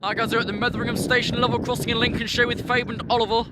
Hi guys, we're at the Metheringham station level crossing in Lincolnshire with Fabe and Oliver.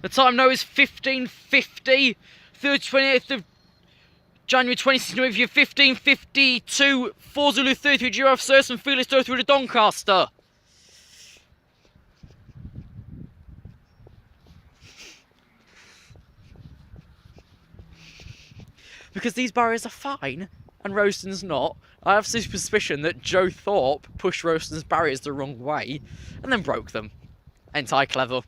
The time now is 15:50, 28th of January 2016 with you, 15:52, 4 Zulu 33 Giraffe Service and Felix through to Doncaster. Because these barriers are fine and Roaston's not, I have some suspicion that Joe Thorpe pushed Roaston's barriers the wrong way and then broke them. Ain't I clever?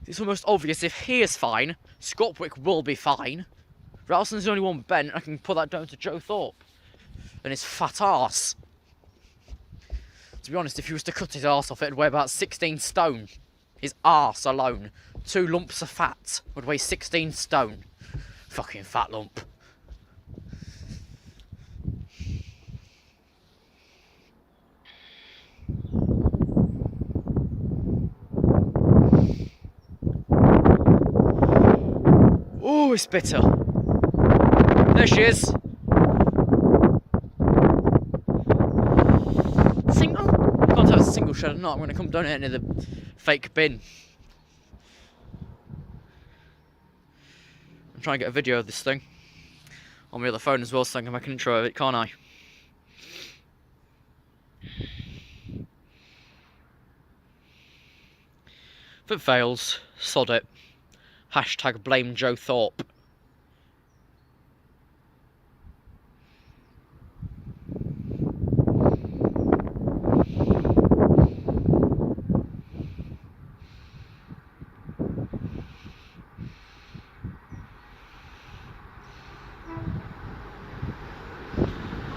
It's almost obvious if he is fine, Scotwick will be fine. Ralston's the only one bent, I can put that down to Joe Thorpe and his fat arse. To be honest, if he was to cut his arse off, it'd weigh about 16 stone. His arse alone. 2 lumps of fat would weigh 16 stone. Fucking fat lump. Oh, it's bitter. There she is. Single? Can't tell if it's a single shed or not. I'm going to come down here near the fake bin. I'm trying to get a video of this thing on my other phone as well, so I can make an intro of it, can't I? If it fails, sod it. Hashtag blame Joe Thorpe.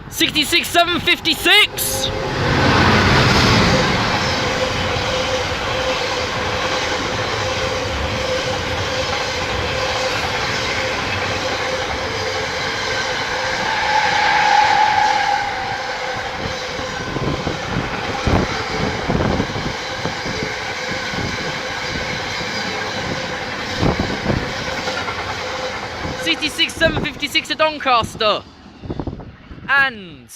$66,756. $66,756 at Doncaster. And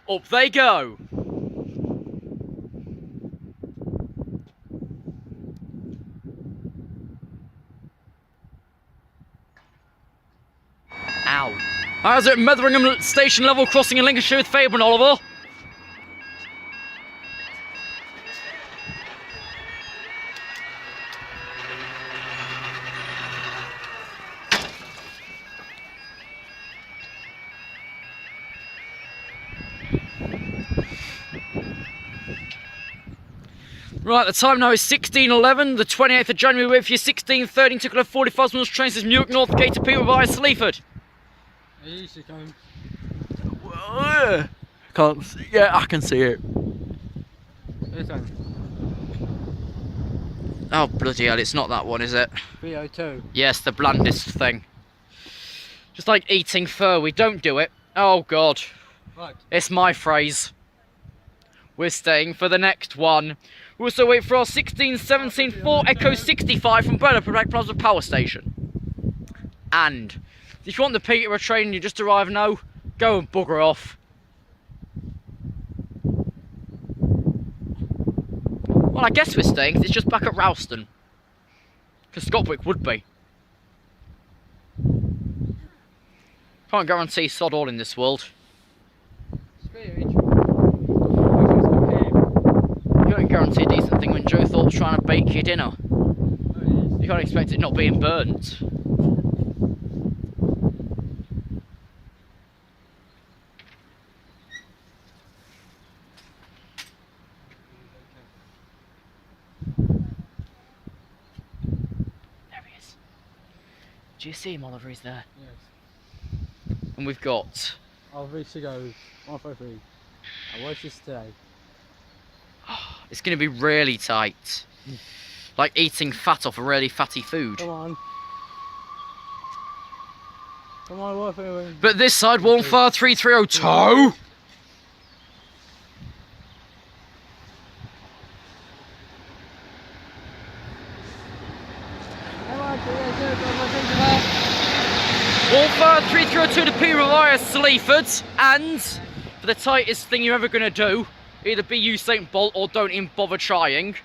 up they go. Ow. How's it, Metheringham station level crossing in Lincolnshire with Fabe and Oliver? Right, the time now is 16:11, the 28th of January with you, 16:13, took a 45 minutes train says Newark North Gate to Peterborough via Sleaford. Easy come. Can't see, yeah, I can see it. Oh bloody hell, it's not that one, is it? VO2. Yes, the blandest thing. Just like eating fur, we don't do it. Oh god. Right. It's my phrase. We're staying for the next one. We also wait for our 1617 4 Echo 65 from Bella Plaza Power Station. And if you want the Peterborough train and you just arrived now, go and bugger off. Well, I guess we're staying because it's just back at Ralston. Because Scotwick would be. Can't guarantee sod all in this world. You don't guarantee a decent thing when Joe Thorpe's trying to bake your dinner. You can't expect it not being burnt. There he is. Do you see him, Oliver? He's there. Yes. And we've got... I'll reach to go 153. And where's this today? It's going to be really tight. Like eating fat off a really fatty food. Come on. Come on, what are we? But this side, 15330 15302 to P via Sleaford, and for the tightest thing you're ever going to do, either be Usain Bolt or don't even bother trying.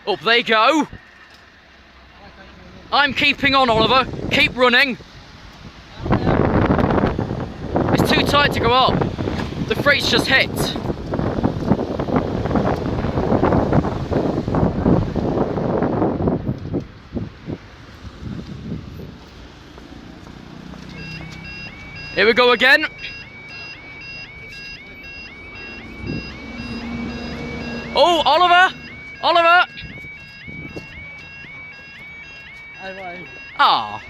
Up they go. I'm keeping on, Oliver. Keep running. It's too tight to go up. The freight's just hit. Here we go again. Oh, Oliver! Oliver! Ah.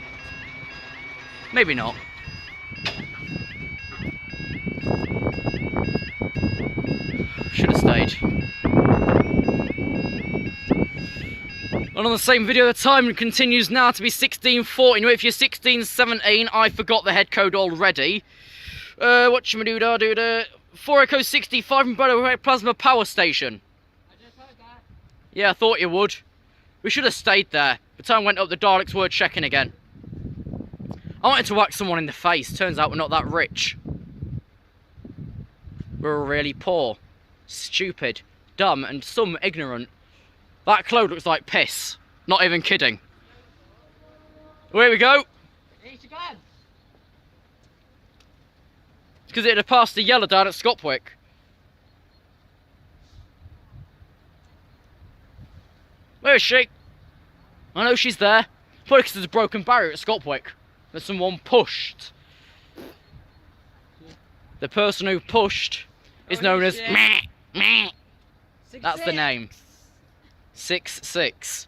Maybe not. Should have stayed. And on the same video, the time continues now to be 16:14. If you're 16:17, I forgot the head code already. Whatchamajoodah, 4 Echo 65 from Bustimes Plasma Power Station. I just heard that. Yeah, I thought you would. We should have stayed there. The time went up, the Daleks were checking again. I wanted to whack someone in the face. Turns out we're not that rich. We're really poor, stupid, dumb, and some ignorant. That cloud looks like piss. Not even kidding. Here we go. Eat again. It's because it'd have passed the yellow down at Scopwick. Where is she? I know she's there. Probably because there's a broken barrier at Scopwick that someone pushed. The person who pushed is known as meh, meh. That's the name. 66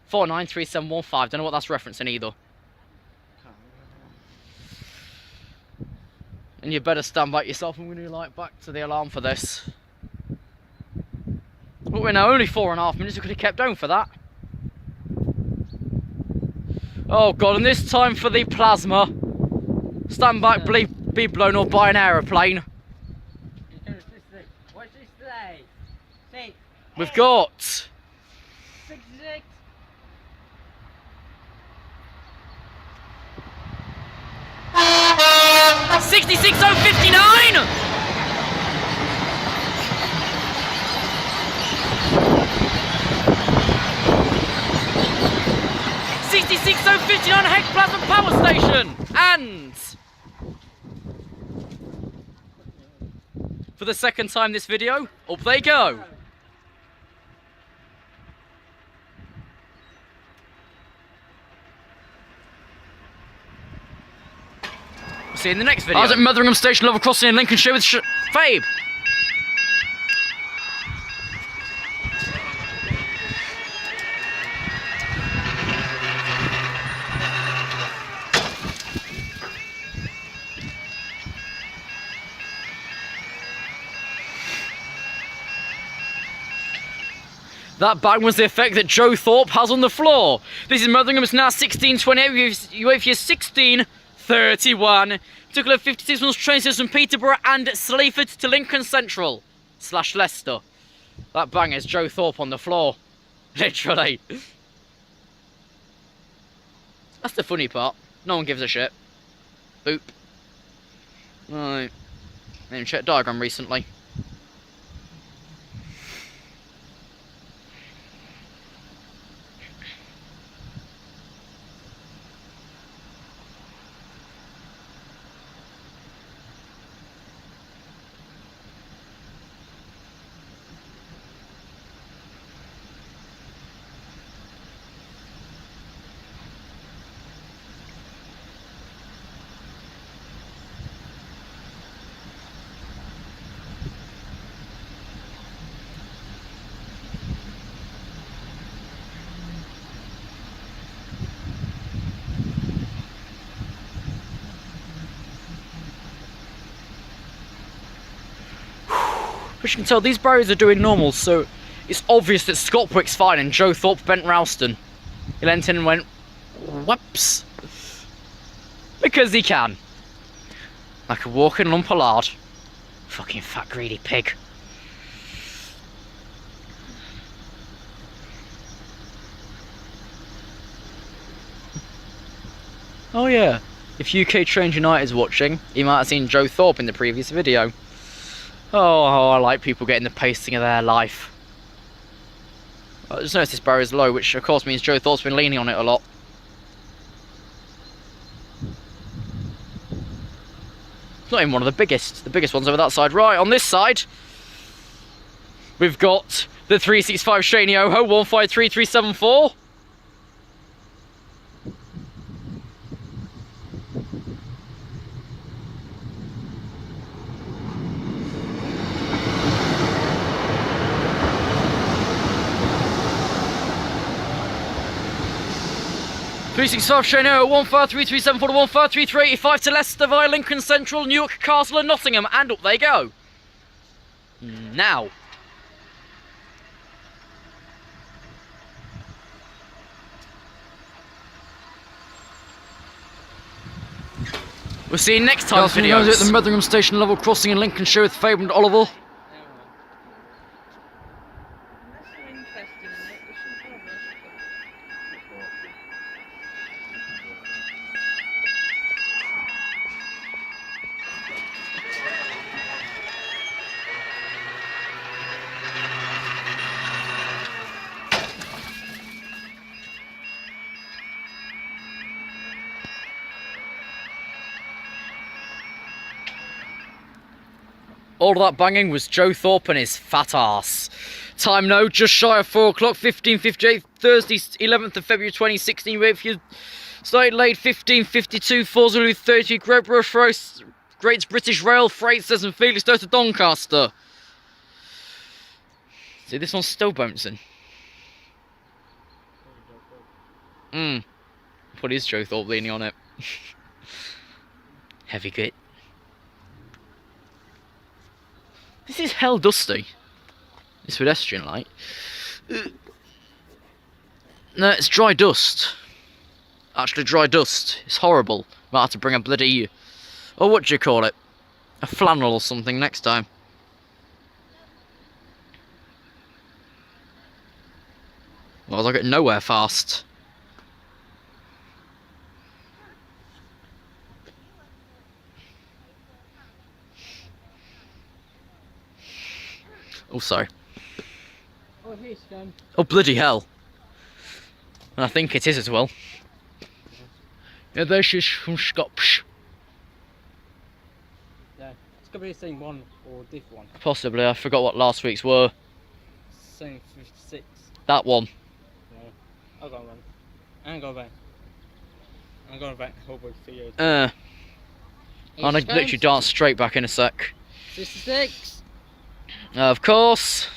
493715. Don't know what that's referencing either. And you better stand back yourself. I'm going to like back to the alarm for this. But we're now only 4.5 minutes. We could have kept going for that. Oh god, and this time for the plasma. Stand back, be blown up by an aeroplane. What's this today? 6. We've got 66. 66059! $66.59 Hex Plasma Power Station! And for the second time this video, up they go! See you in the next video. I was at Metheringham Station level crossing in Lincolnshire with Fabe. That bang was the effect that Joe Thorpe has on the floor. This is Metheringham, it's now 16:28, you wait for your 16:31. Particular 56 miles train system from Peterborough and Sleaford to Lincoln Central / Leicester. That bang is Joe Thorpe on the floor. Literally. That's the funny part. No one gives a shit. Boop. Right. I didn't check diagram recently. Which you can tell these barriers are doing normal, so it's obvious that Scott Wick's fine and Joe Thorpe bent Ralston. He leant in and went, whoops. Because he can. Like a walking lump of lard. Fucking fat greedy pig. Oh yeah, if UK Trains United is watching, you might have seen Joe Thorpe in the previous video. Oh, I like people getting the pacing of their life. I just noticed this barrier is low, which of course means Joe Thorpe's been leaning on it a lot. It's not even one of the biggest. The biggest one's over that side. Right, on this side, we've got the 365 Shaney Oho 153374. Shano 153374 to 153385 to Leicester via Lincoln Central, Newark, Castle and Nottingham, and up they go. Now. We'll see you next time videos. At the Metheringham station level crossing in Lincolnshire with Fabe and Oliver. All of that banging was Joe Thorpe and his fat ass. Time now, just shy of 4 o'clock, 15:58, Thursday, 11th of February 2016. If you started late, 15:52, 4 Zulu 30, Great British Rail, Freight says, and Felixstowe to Doncaster. See, this one's still bouncing. What is Joe Thorpe leaning on it? Heavy git. This is hell dusty. This pedestrian light. No, it's dry dust. Actually, dry dust. It's horrible. Might have to bring a bloody... Oh, what do you call it? A flannel or something next time. Well, I get nowhere fast. Oh, sorry. Oh, here's gone. Oh, bloody hell. And I think it is as well. Yeah, this is from Scotch. Yeah, it's gonna be the same one or different one. Possibly, I forgot what last week's were. Same 56. That one. No, I'll go back. I'm going back. I'm going back over for you. I'll literally dance straight back in a sec. 66. Of course.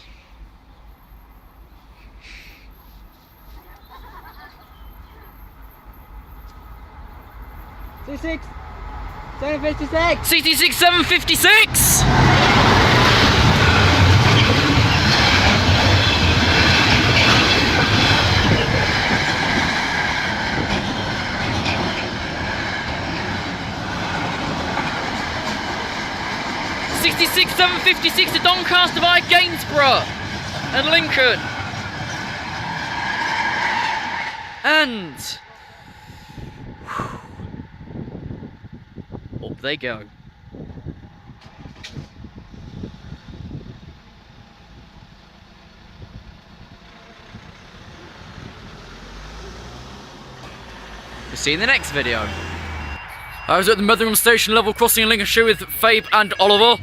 CC6 756. CT6 756. CT6 756 to Doncaster via Gainsborough and Lincoln. And up they go. We'll see you in the next video. I was at the Metheringham station level crossing in Lincolnshire with Fabe and Oliver.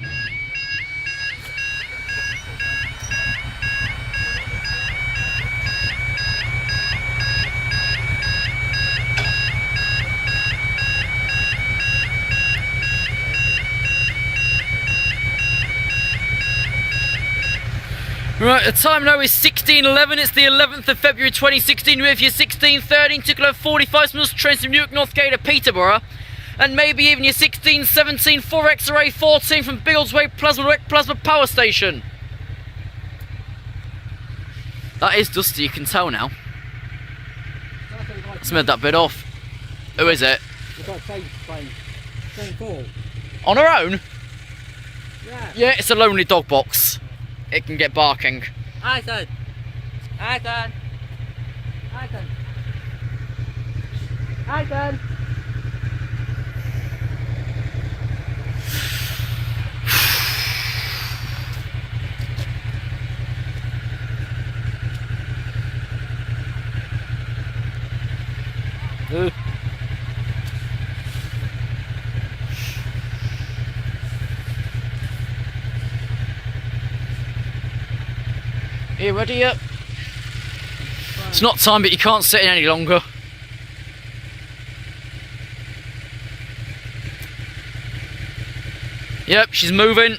Right, the time now is 16:11. It's the 11th of February 2016. With your 16:13 to 45 minutes trains from Newark Northgate to Peterborough, and maybe even your 16:17 4XRA 14 from Biggleswade Plasma Power Station. That is dusty, you can tell now. I smeared that bit off. Who is it? We've got train call. On her own? Yeah. Yeah, it's a lonely dog box. It can get barking. Ethan! Ethan! Ethan! Ethan! Are you ready yet? It's not time, but you can't sit in any longer. Yep, she's moving.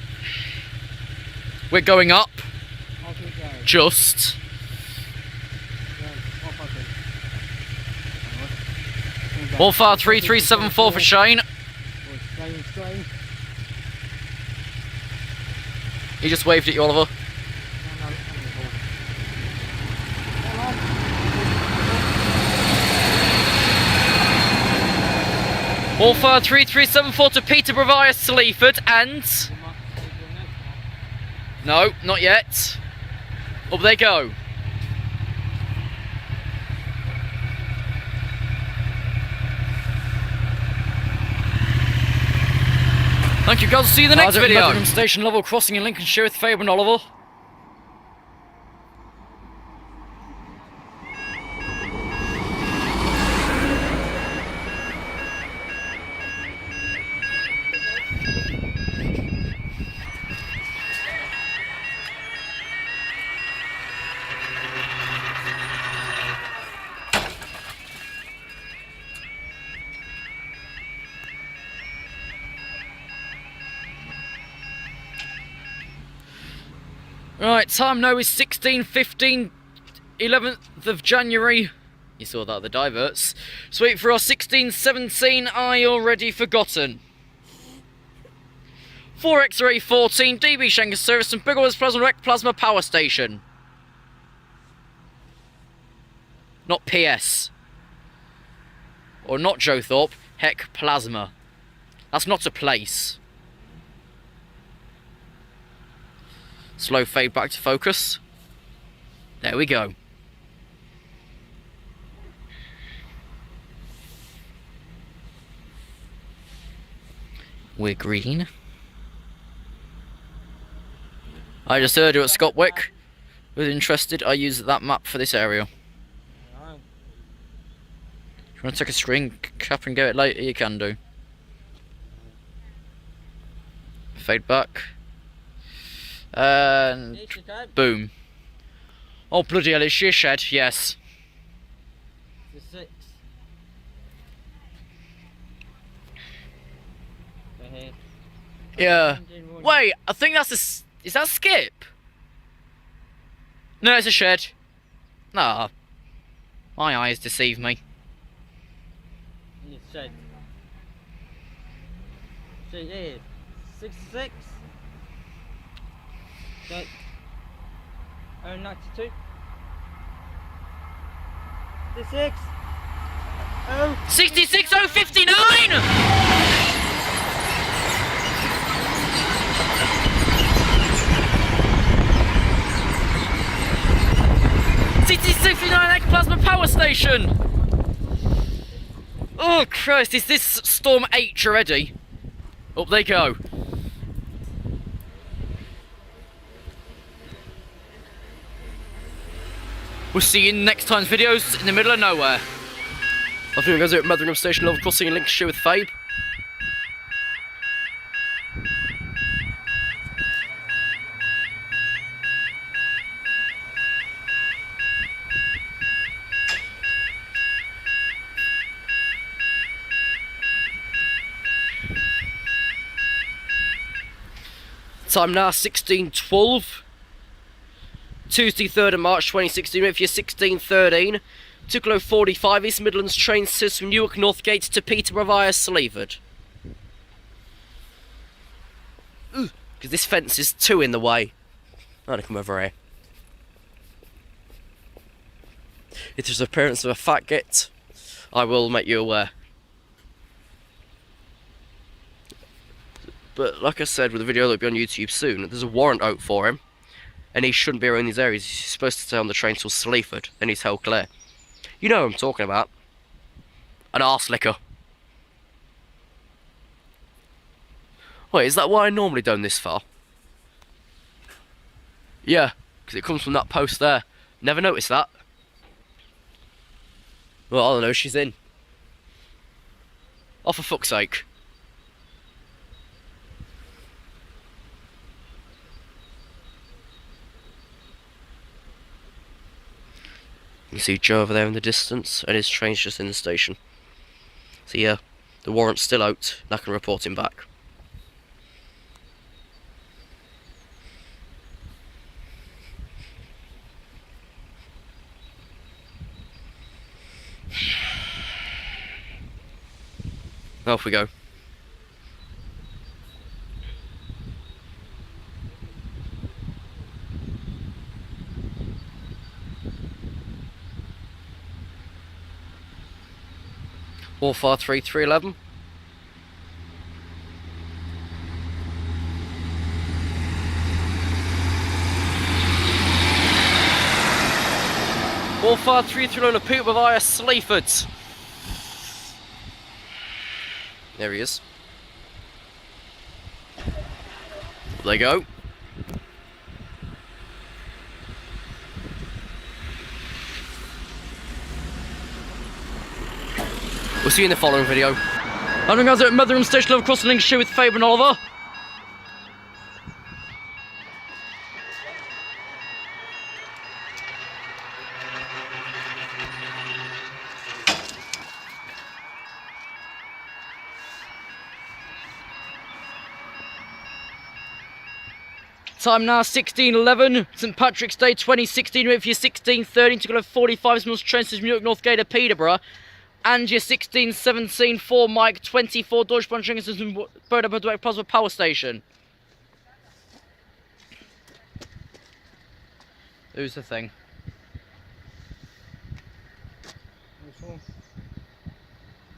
We're going up. Just. Wildfire 3374 for Shane. He just waved at you, Oliver. Wildfire 3374 to Peterborough via Sleaford and... No, not yet. Up they go. Thank you guys, see you in the next video. Metheringham station level crossing in Lincolnshire with Faber and Oliver. Right, time now is 16:15, 11th of January. You saw that, the diverts. Sweet for our 16:17, are you already forgotten? 4X-ray 14, DB Schenker service and Biggles Plasma Power Station. Not PS. Or not Joe Thorpe, heck Plasma. That's not a place. Slow fade back to focus. There we go. We're green. I just heard you at Scotwick. Was interested, I use that map for this area. If you want to take a screen cap and get it later, you can do. Fade back. And boom. Oh bloody hell, it's sheer shed, yes. It's 6. Yeah. Wait, I think that's a... Is that Skip? No, it's a shed. Nah. My eyes deceive me. It's shed. Shed here. 66. Okay. 092. 66. 66059! 6059 Ectoplasma Power Station! Oh Christ, is this Storm H already? Up they go. We'll see you in next time's videos in the middle of nowhere. I think you guys are at Metheringham Station level crossing in Lincolnshire with Fabe. Time now 16:12. Tuesday 3rd of March 2016. If you're 16:13, Tucklow 45 East Midlands train service from Newark Northgate to Peterborough via Sleaford. Because this fence is too in the way. I'm gonna come over here. If there's appearance of a fat git, I will make you aware. But like I said, with the video that'll be on YouTube soon, there's a warrant out for him, and he shouldn't be around these areas. He's supposed to stay on the train till Sleaford, then he's held clear. You know what I'm talking about. An arse licker. Wait, is that why I normally don't this far? Yeah, because it comes from that post there. Never noticed that. Well, I don't know, she's in. Oh, for fuck's sake. You can see Joe over there in the distance, and his train's just in the station. So yeah, the warrant's still out, and I can report him back. Off we go. Warfare 3311. Warfare 3311 Pete with via Sleaford. There he is. There they go. We'll see you in the following video. I'm going to at Metheringham Station level across Lincolnshire with Faber and Oliver. Time now 16:11, St Patrick's Day 2016, with your 16:13 to go 45 miles trains from New York Northgate to Peterborough, and your 16:17 4 Mike 24 Deutsche Bahn Jenkins from Boda Direct Plasma Power Station. Who's the thing?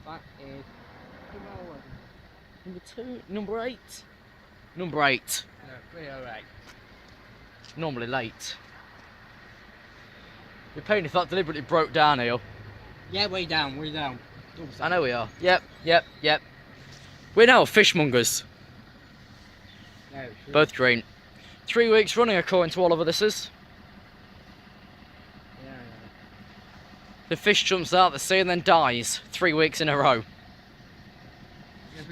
That is Number 2, number 8. Number 8. no, 308. Normally late. Your pain if that deliberately broke down here. Yeah, way down, way down. I know we are. Yep. We're now fishmongers. No, Both green. 3 weeks running according to Oliver this is. Yeah. The fish jumps out the sea and then dies 3 weeks in a row.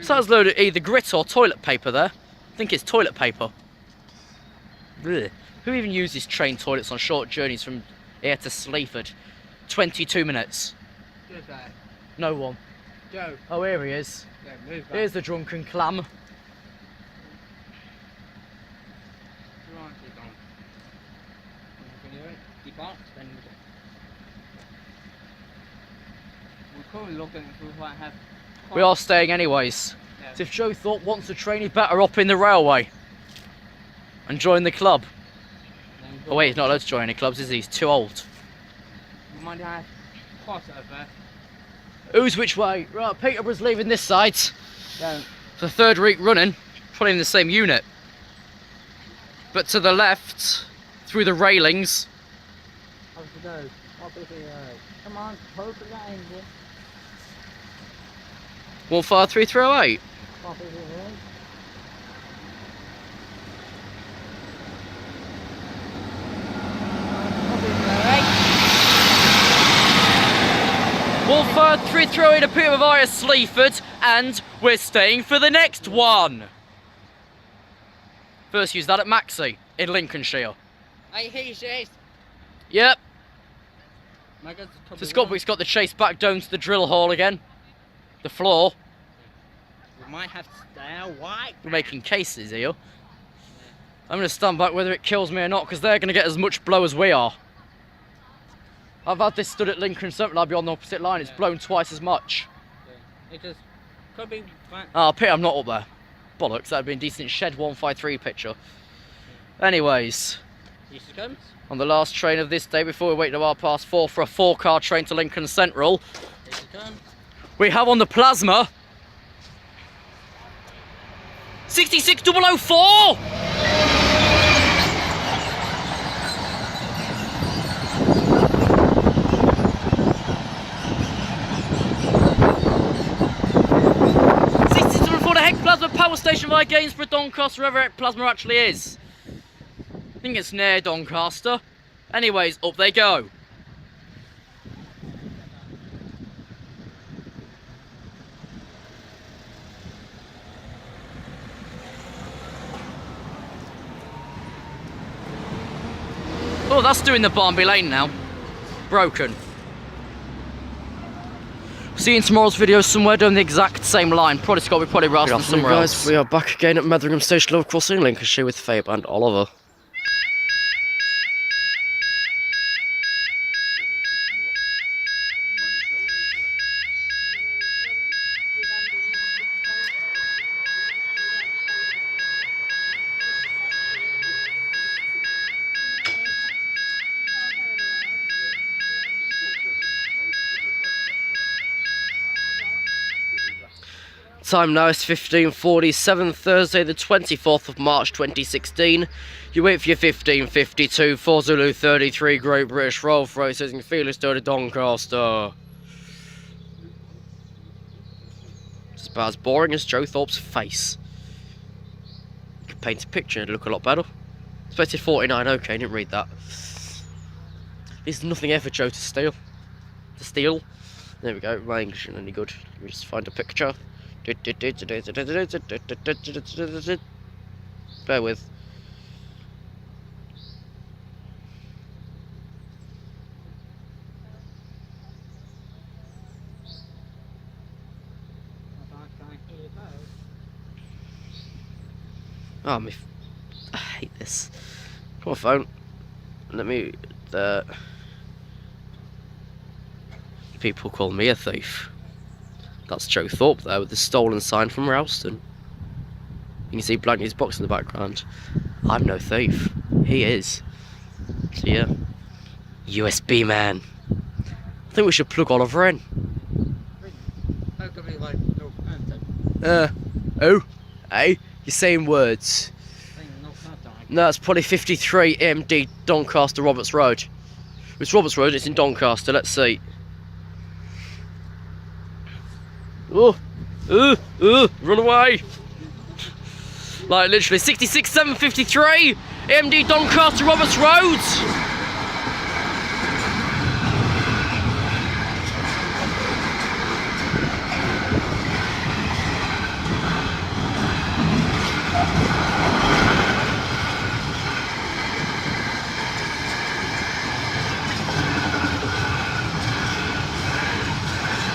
So that's loaded either grit or toilet paper there. I think it's toilet paper. Blech. Who even uses train toilets on short journeys from here to Sleaford? 22 minutes. Just that. No one. Joe. Oh, here he is. Yeah, move back. Here's the drunken clam. Right, keep on. Can you do it? Keep on, then we're probably looking if we might have. We are staying anyways. Yeah. So if Joe Thorpe wants to train, he better up in the railway and join the club. Oh wait, he's not allowed to join any clubs, is he? He's too old. We might have crossover. Who's which way? Right, Peterborough's leaving this side. Don't. For the 3rd week running, probably in the same unit. But to the left, through the railings. How's it go? Come on, hope for that engine. 15308. Copy the engine. 15308 to Peter via Sleaford, and we're staying for the next one. First used that at Maxi in Lincolnshire. Hey, he says. Yep. So So Scotwick's got the chase back down to the drill hall again. The floor. We might have to stay out white. We're making cases here. I'm going to stand back whether it kills me or not, because they're going to get as much blow as we are. I've had this stood at Lincoln Central, I'll be on the opposite line, it's blown twice as much. It just could be fine. Ah, Peter, I'm not up there. Bollocks, that'd be a decent shed 153 picture. Anyways, Here she comes. On the last train of this day before we wait to 4:30 for a 4-car train to Lincoln Central. Here she comes. We have on the plasma 66004! For the Heck Plasma Power Station via Gainsborough, Doncaster, wherever Heck Plasma actually is. I think it's near Doncaster. Anyways, up they go. Oh, that's doing the Barnby Lane now. Broken. See you in tomorrow's video somewhere doing the exact same line. Probably Scott, we probably rather somewhere else. We are back again at Metheringham Station level crossing, Lincolnshire, with Fabe and Oliver. Time now is 15:47, Thursday the 24th of March 2016. You wait for your 15:52, 4 Zulu 33, Great British Rolls Royce in Felixstowe to Doncaster. It's about as boring as Joe Thorpe's face. You could paint a picture and it'd look a lot better. Expected 49, okay, didn't read that. There's nothing here for Joe to steal. There we go, my English isn't any good. Let me just find a picture. Bear with. Oh, I hate this. Come on, phone. Let me. People call me a thief. That's Joe Thorpe there with the stolen sign from Ralston. You can see Blanky's box in the background. I'm no thief. He is. So yeah. USB man. I think we should plug Oliver in. Oh? Hey? You're saying words. No, it's probably 53 AMD Doncaster Roberts Road. It's Roberts Road, it's in Doncaster, let's see. Run away! Like literally 66 753 AMD Doncaster Roberts Road.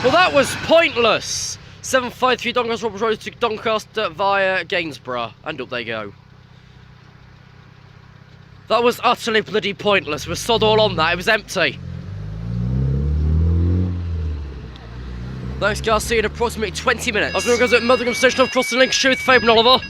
Well, that was pointless. 753 Doncaster Roberts Road to Doncaster via Gainsborough, and up they go. That was utterly bloody pointless. We sod all on that. It was empty. Thanks, guys. See you in approximately 20 minutes. I'm going to go to Metheringham Station across the Lincolnshire with Fabe and Oliver.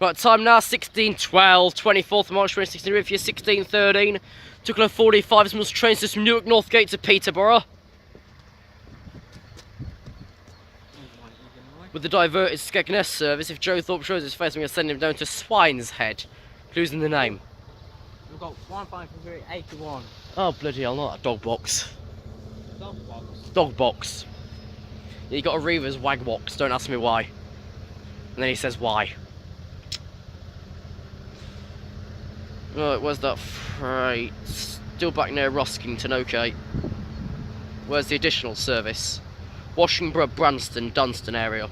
Right, time now 16:12, 24th of March 2016, with your 16:13. Took on 45 as much train system from Newark Northgate to Peterborough. With the diverted Skegness service, if Joe Thorpe shows his face, I'm going to send him down to Swine's Head. Losing the name. We've got 15381. Oh, bloody hell, not a dog box. Dog box. Dog box. Yeah, you got a Reaver's wag box, don't ask me why. And then he says why. Right, where's that freight? Still back near Roskington, okay. Where's the additional service? Washington, Branston, Dunstan area.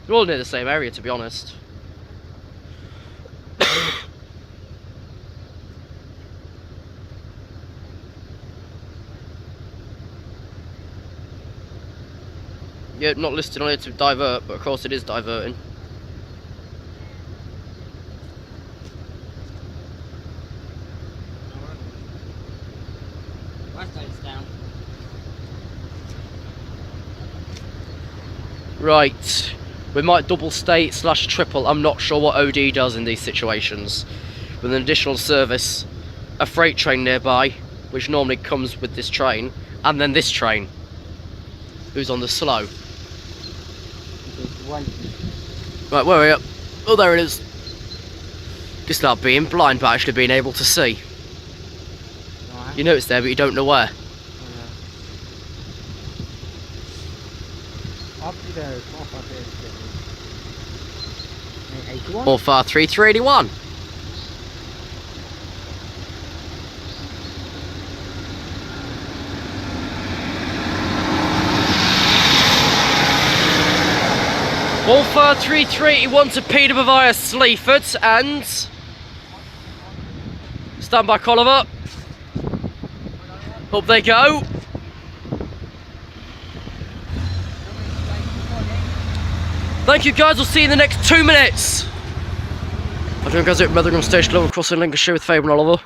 They're all near the same area, to be honest. Yeah, not listed on here to divert, but of course it is diverting. My state's down. Right. We might double state / triple. I'm not sure what OD does in these situations. With an additional service, a freight train nearby, which normally comes with this train, and then this train, who's on the slow. Right, where are we? Oh, there it is. Just not being blind, but actually being able to see. You know it's there, but you don't know where. Or far 381. All far 381 to Peterborough via Sleaford and stand by Oliver. Up they go. Thank you guys, we'll see you in the next 2 minutes. I'm doing guys at Metheringham Station, level crossing Lincolnshire with Faber and Oliver.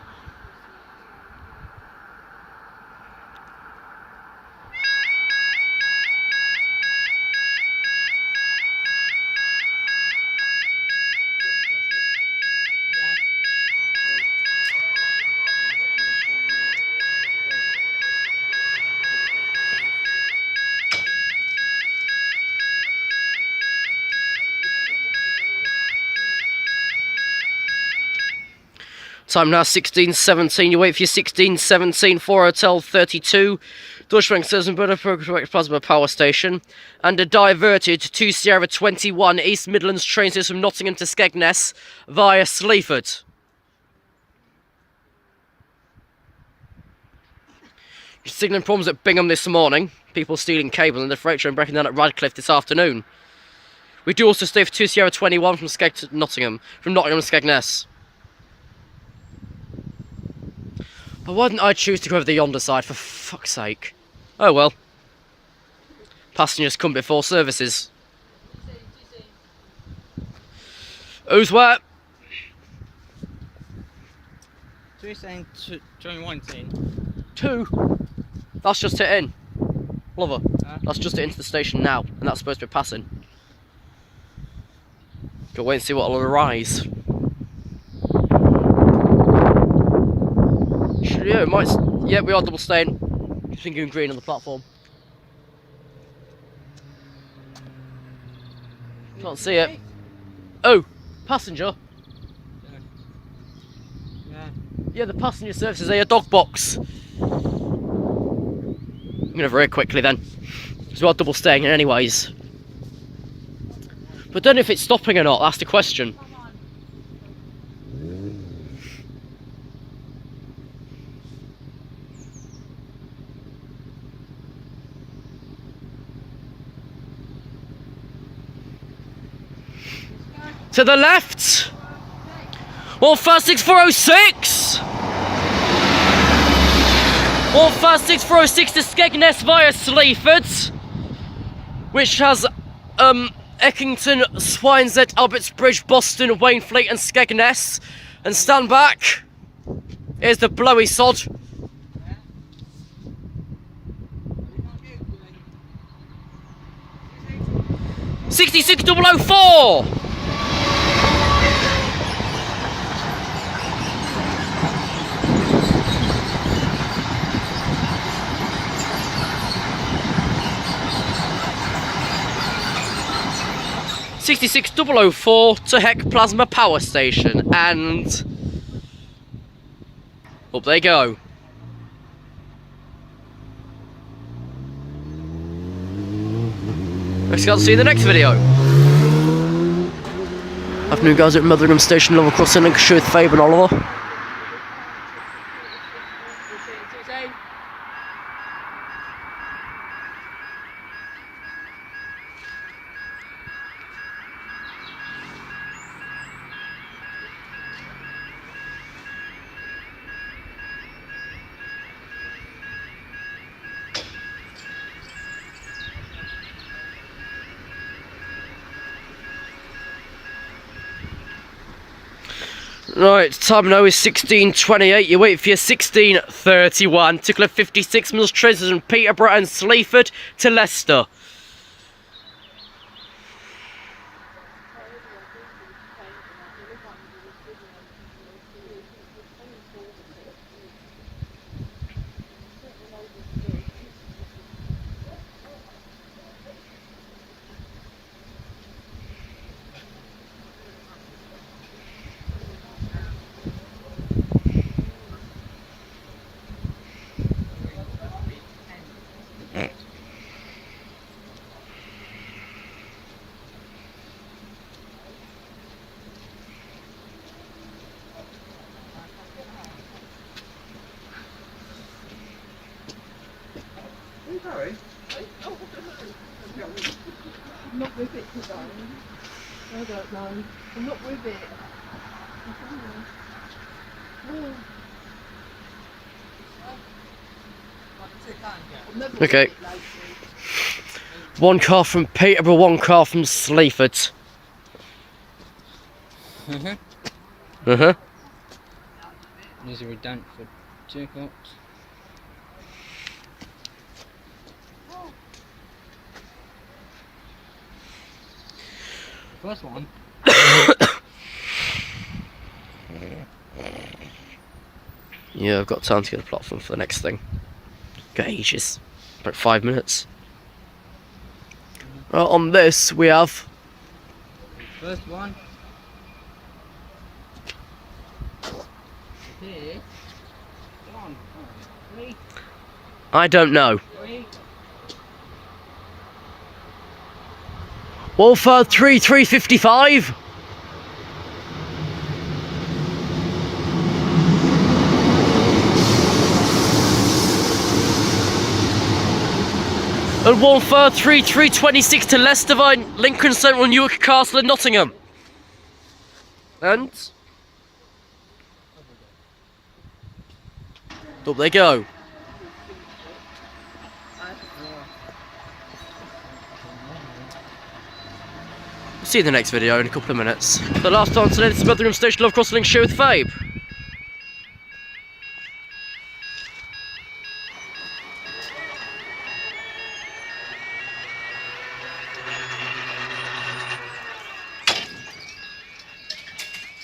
Time now 16:17. You wait for your 16:17 for Hotel 32. Deutschbank says and Buddha Plasma Power Station. And a diverted to Sierra 21 East Midlands train system from Nottingham to Skegness via Sleaford. Signalling problems at Bingham this morning. People stealing cables and the freight train breaking down at Radcliffe this afternoon. We do also stay for 2 Sierra 21 from Nottingham to Skegness. But why didn't I choose to go over the yonder side, for fuck's sake? Oh well. Passengers come before services. Who's where? So you're saying join one team? 2? That's just it in. Lover. That's just it into the station now, and that's supposed to be passing. Go wait and see what will arise. Yeah, it might. Yeah, we are double staying. Thinking green on the platform. Can't see it. Oh, passenger. Yeah, the passenger services are your dog box. I'm gonna very quickly then, because we are double staying in anyways. But don't know if it's stopping or not. That's the question. To the left. All fast 6406. All fast 6406 to Skegness via Sleaford, which has Eckington, Swineshead, Albertsbridge, Boston, Wainfleet and Skegness. And stand back. Here's the blowy sod. $66,004. 66004 to Heck Plasma Power Station, and up they go. Let's go see you in the next video. Afternoon guys at Metheringham Station, level crossing Lincolnshire with Faber and Oliver. Right, time now is 16:28. You wait for your 16:31. Tickler 56 miles trains from Peterborough and Sleaford to Leicester. I'm not with it today. I don't know. I'm not with it. Okay. One car from Peterborough, one car from Sleaford. There's a redundant for 2 o'clock. First one. Yeah, I've got time to get a platform for the next thing. Got ages. About 5 minutes. Right, on this we have... First one. Here. One, three, I don't know. 3. Wolford 355. And Wolford 3326 to Leicester Vine, Lincoln Central, Newark Castle and Nottingham. And up they go. See you in the next video in a couple of minutes. The last time today, this is Metheringham Station, Love Cross Lincolnshire with Fabe.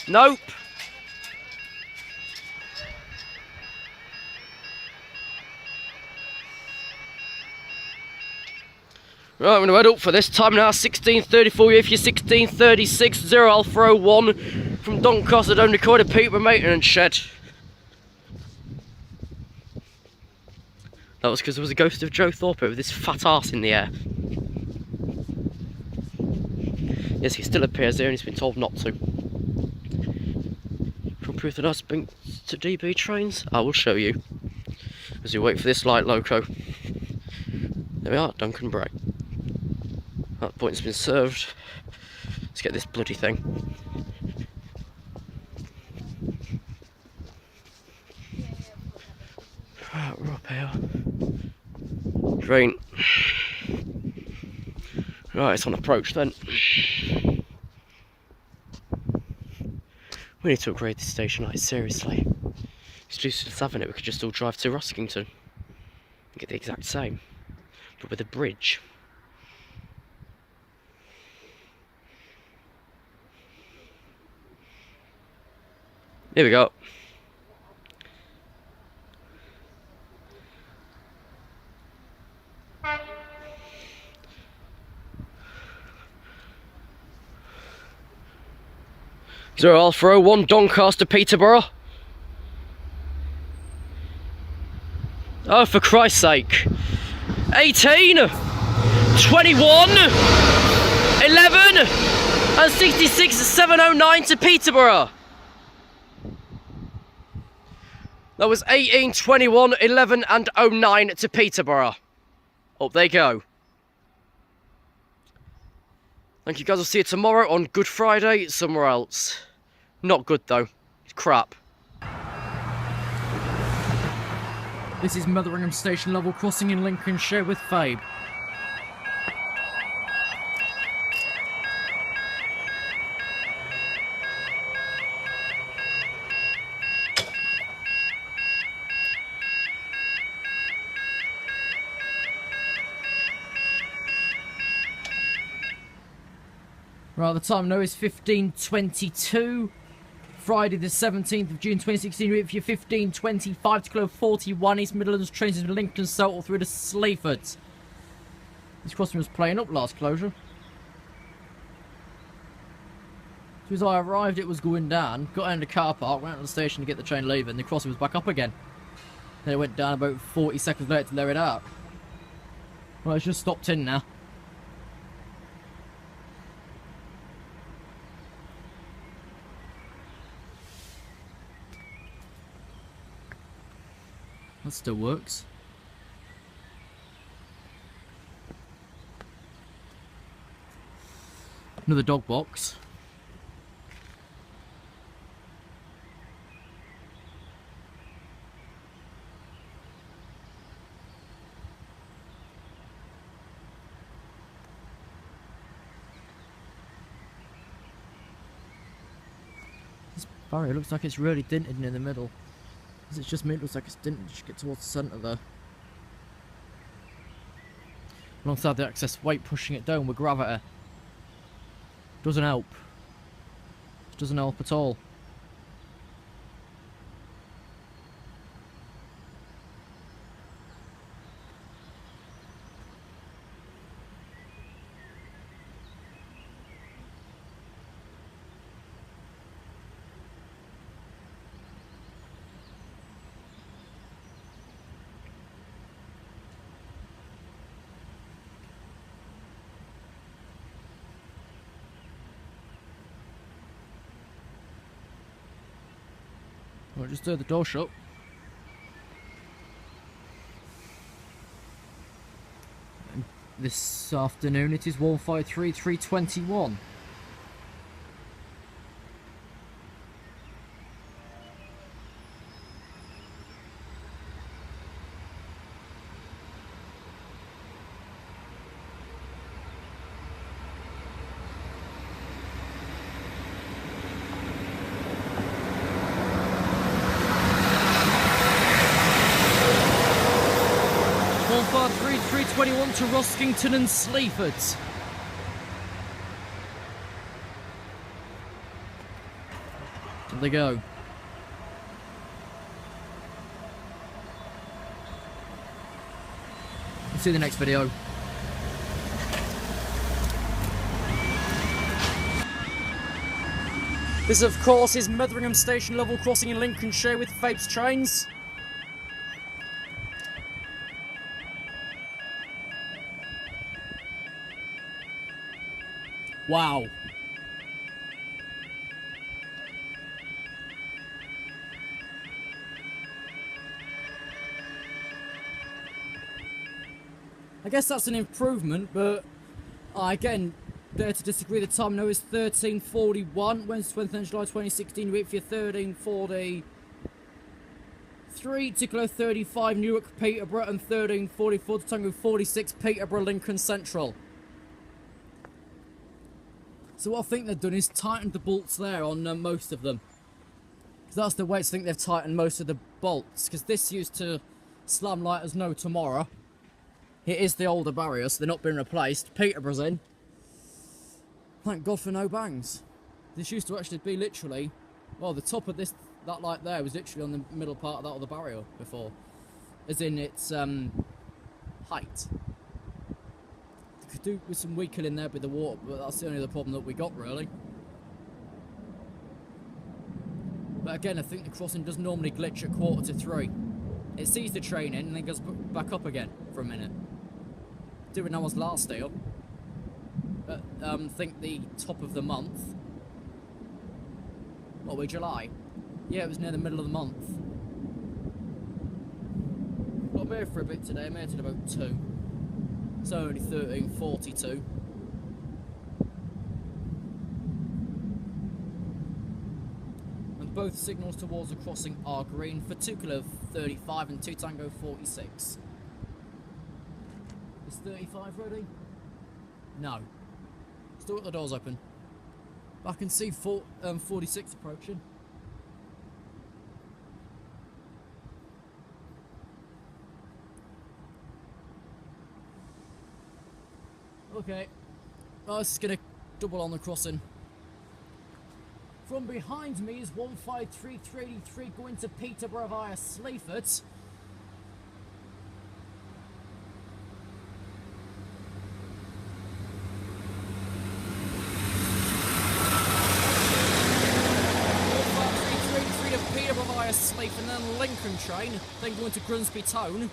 Nope. Right, I'm going to head up for this time now. 16:34, if you're 16:36, 0 Alpha 01 from Doncaster down to Coed Peterborough Maintenance Shed. That was because there was a ghost of Joe Thorpe with this fat arse in the air. Yes, he still appears there and he's been told not to. From proof that I bring to DB trains, I will show you. As we wait for this light loco. There we are, Duncan Bray. That point's been served. Let's get this bloody thing. Right, we're up here. Train. Right, it's on approach then. We need to upgrade this station, like, seriously. It's just having it, we could just all drive to Roskington and get the exact same, but with a bridge. Here we go. Zero Alpha 01 Doncaster Peterborough. Oh, for Christ's sake. 18, 21, 11, and 66, 709 to Peterborough. That was 18, 21, 11, and 09 to Peterborough. Up they go. Thank you guys, I'll see you tomorrow on Good Friday, somewhere else. Not good though, it's crap. This is Metheringham Station level crossing in Lincolnshire with Fabe. Right, the time now is 15:22. Friday the 17th of June 2016, route for your 15:25 to Club 41 East Midlands trains from Lincolnshire through to Sleaford. This crossing was playing up last closure. As soon as I arrived, it was going down. Got into the car park, went to the station to get the train leaving. The crossing was back up again. Then it went down about 40 seconds later to let it out. Well, it's just stopped in now. That still works. Another dog box. This barrier looks like it's really dinted in the middle. It's just me, it looks like it's dinted. Just get towards the centre there. Alongside the excess weight pushing it down with gravity. Doesn't help. It doesn't help at all. Well, just the door shut. And this afternoon it is 153,321. To Roskington and Sleaford. There they go. We'll see you in the next video. This, of course, is Metheringham station level crossing in Lincolnshire with Fasteroute trains. Wow. I guess that's an improvement, but again, dare to disagree. The time now is 13:41, Wednesday 20th July 2016, wait for your 13:43, Tickler 35, Newark, Peterborough, and 13:44 to Tango 46, Peterborough, Lincoln Central. So what I think they've done is tightened the bolts there on most of them. Because that's the way I think they've tightened most of the bolts. Because this used to slam like as no tomorrow. It is the older barrier, so they're not being replaced. Peterborough's in. Thank God for no bangs. This used to actually be literally, well, the top of this, that light there was literally on the middle part of that other barrier before. As in its height. Could do with some weakening in there with the water, but that's the only other problem that we got really. But again, I think the crossing does normally glitch at 2:45. It sees the train in and then goes back up again for a minute. Doing that was last deal. But I think the top of the month. What, we're July? Yeah, it was near the middle of the month. Well, I'm here for a bit today. I'm here till about 2. It's only 13:42. And both signals towards the crossing are green for 2 Kilo 35 and 2 Tango 46. Is 35 ready? No. Still got the doors open. But I can see 46 approaching. Okay. Well, this is going to Double on the crossing. From behind me is 15383 going to Peterborough via Sleaford. Peterborough via Sleaford and then Lincolnshire, then going to Grimsby Town.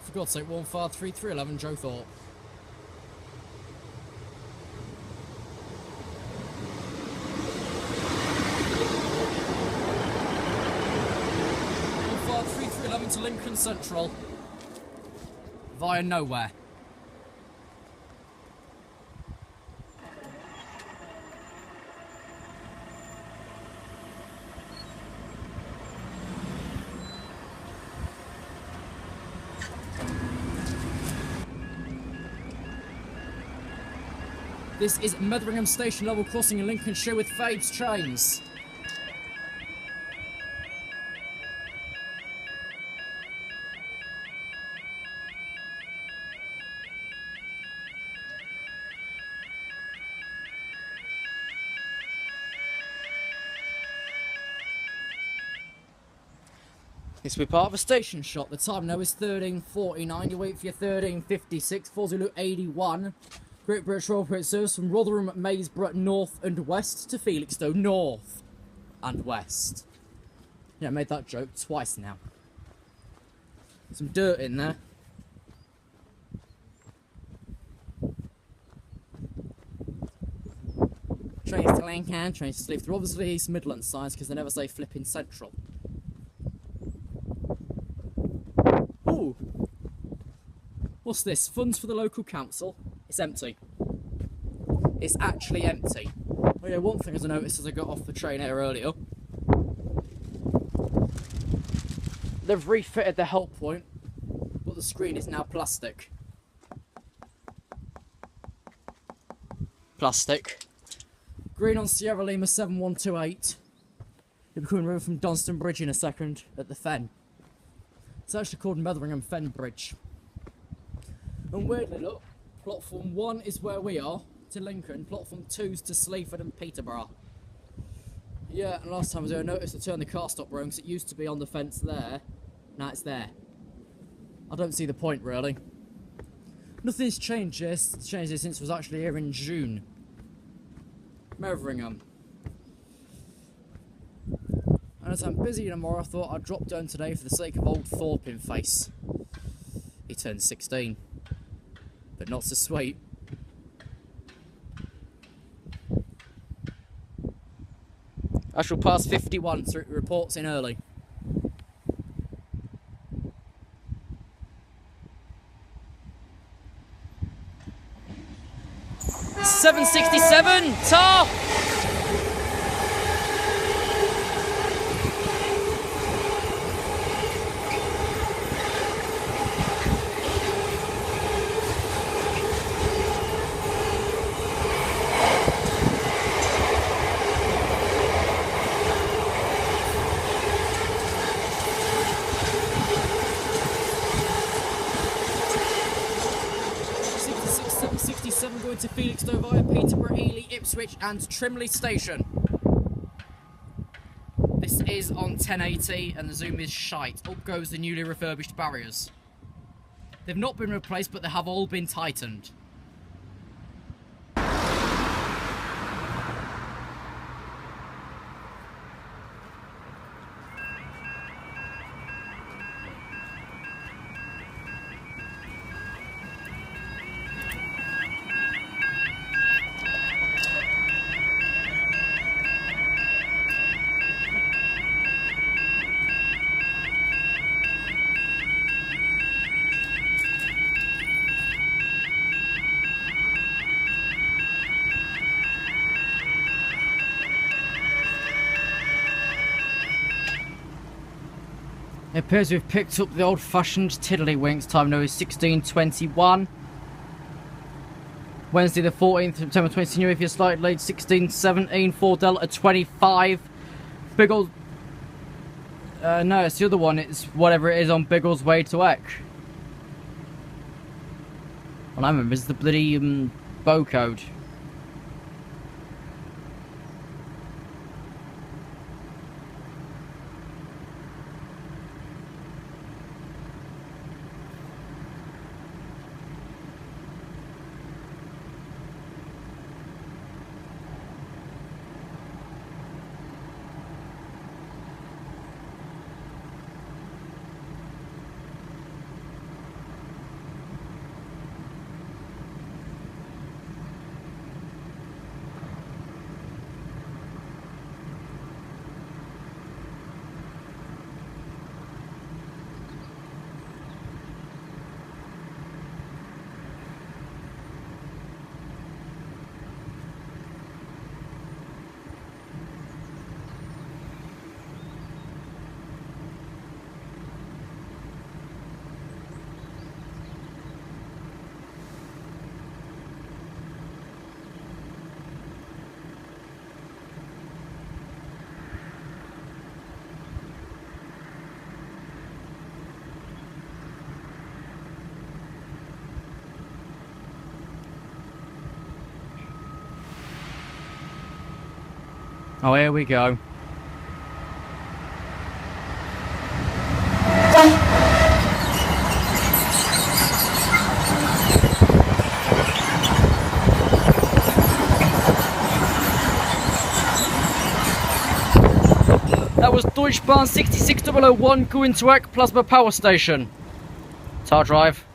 For God's sake, 15311 Joe Thorpe. To Lincoln Central via nowhere. This is Metheringham station level crossing in Lincolnshire with Fade's trains. This will be part of a station shot. The time now is 13:49. You wait for your 13:56. 4081. Great British Rail Operator service from Rotherham, Maysborough, north and west to Felixstowe, north and west. Yeah, I made that joke twice now. Some dirt in there. Trains to Lincoln, trains to Sleaford. They're obviously East Midlands signs because they never say flipping central. Ooh! What's this? Funds for the local council? It's empty. It's actually empty. Oh yeah, one thing as I noticed as I got off the train here earlier. They've refitted the help point, but the screen is now plastic. Plastic. Green on Sierra Lima 7128. You'll be coming over from Donston Bridge in a second at the Fen. It's actually called Metheringham Fen Bridge. And weirdly, look, platform 1 is where we are, to Lincoln, platform 2's to Sleaford and Peterborough. Yeah, and last time I was there, I noticed to turn the car stop wrong, because it used to be on the fence there. Now it's there. I don't see the point, really. Nothing's changed since I was actually here in June. Metheringham. And as I'm busy tomorrow, I thought I'd drop down today for the sake of old Thorpe in face. He turned 16. But not so sweet. I shall pass 51, so it reports in early. 767, tar! Going to Felixstowe via Peterborough, Ely, Ipswich and Trimley Station. This is on 1080 and the zoom is shite. Up goes the newly refurbished barriers. They've not been replaced, but they have all been tightened. It appears we've picked up the old-fashioned tiddlywinks. Time now is 16:21. Wednesday the 14th September 2020. If you're slightly late, 16:17. 4 Delta 25. Big old... no, it's the other one. It's whatever it is on Biggles way to Eck. All I remember is the bloody Postcode. Oh, here we go. That was Deutschbahn 66001 going to Eck Plasma Power Station. Tar drive.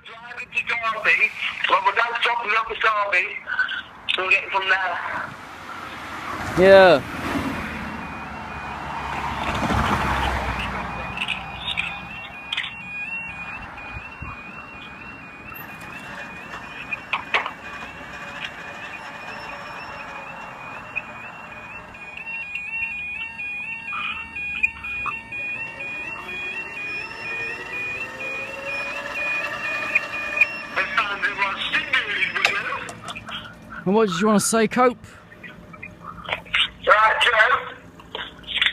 Driving to Derby, well, my dad's dropping me off at Derby, so we'll get it from there. Yeah. And what did you want to say, Cope? Right, Joe,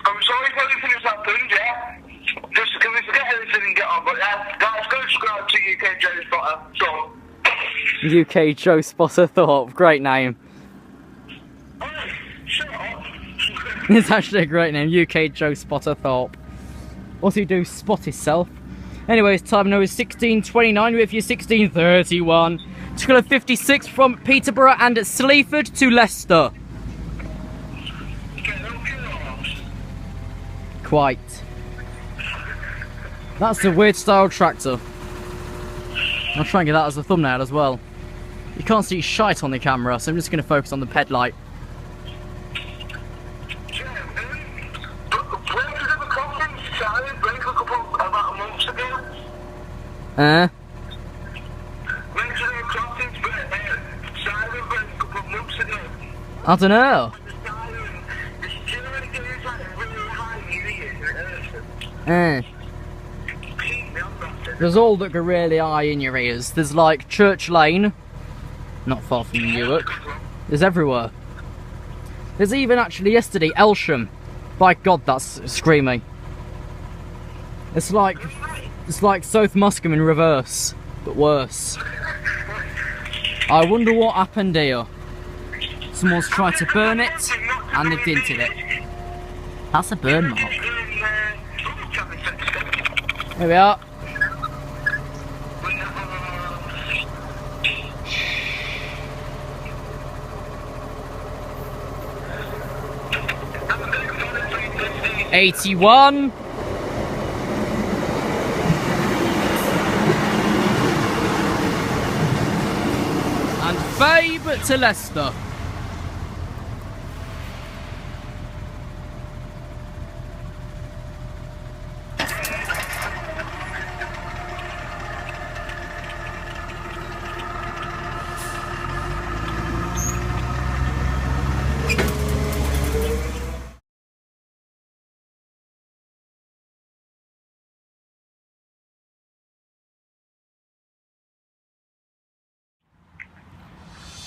I'm sorry for everything that's happened, yeah? Just can we forget everything and get on, but yeah, guys, go subscribe to UK Joe Spotter, so. UK Joe Spotter Thorpe, great name. Hey, shut up. It's actually a great name, UK Joe Spotter Thorpe. What's he do? Spot himself. Anyways, time now is 16:29 with your 16:31. 256 from Peterborough and Sleaford to Leicester. Quite. That's a weird style tractor. I'll try and get that as a thumbnail as well. You can't see shite on the camera, so I'm just going to focus on the headlight. I don't know. There's all that go really high in your ears. There's like Church Lane, not far from Newark. There's everywhere. There's even actually yesterday Elsham. By God, that's screaming. It's like South Muscombe in reverse, but worse. I wonder what happened here. Someone's tried to burn it, and they've dented it. That's a burn mark. Here we are. '81. And Babe to Leicester.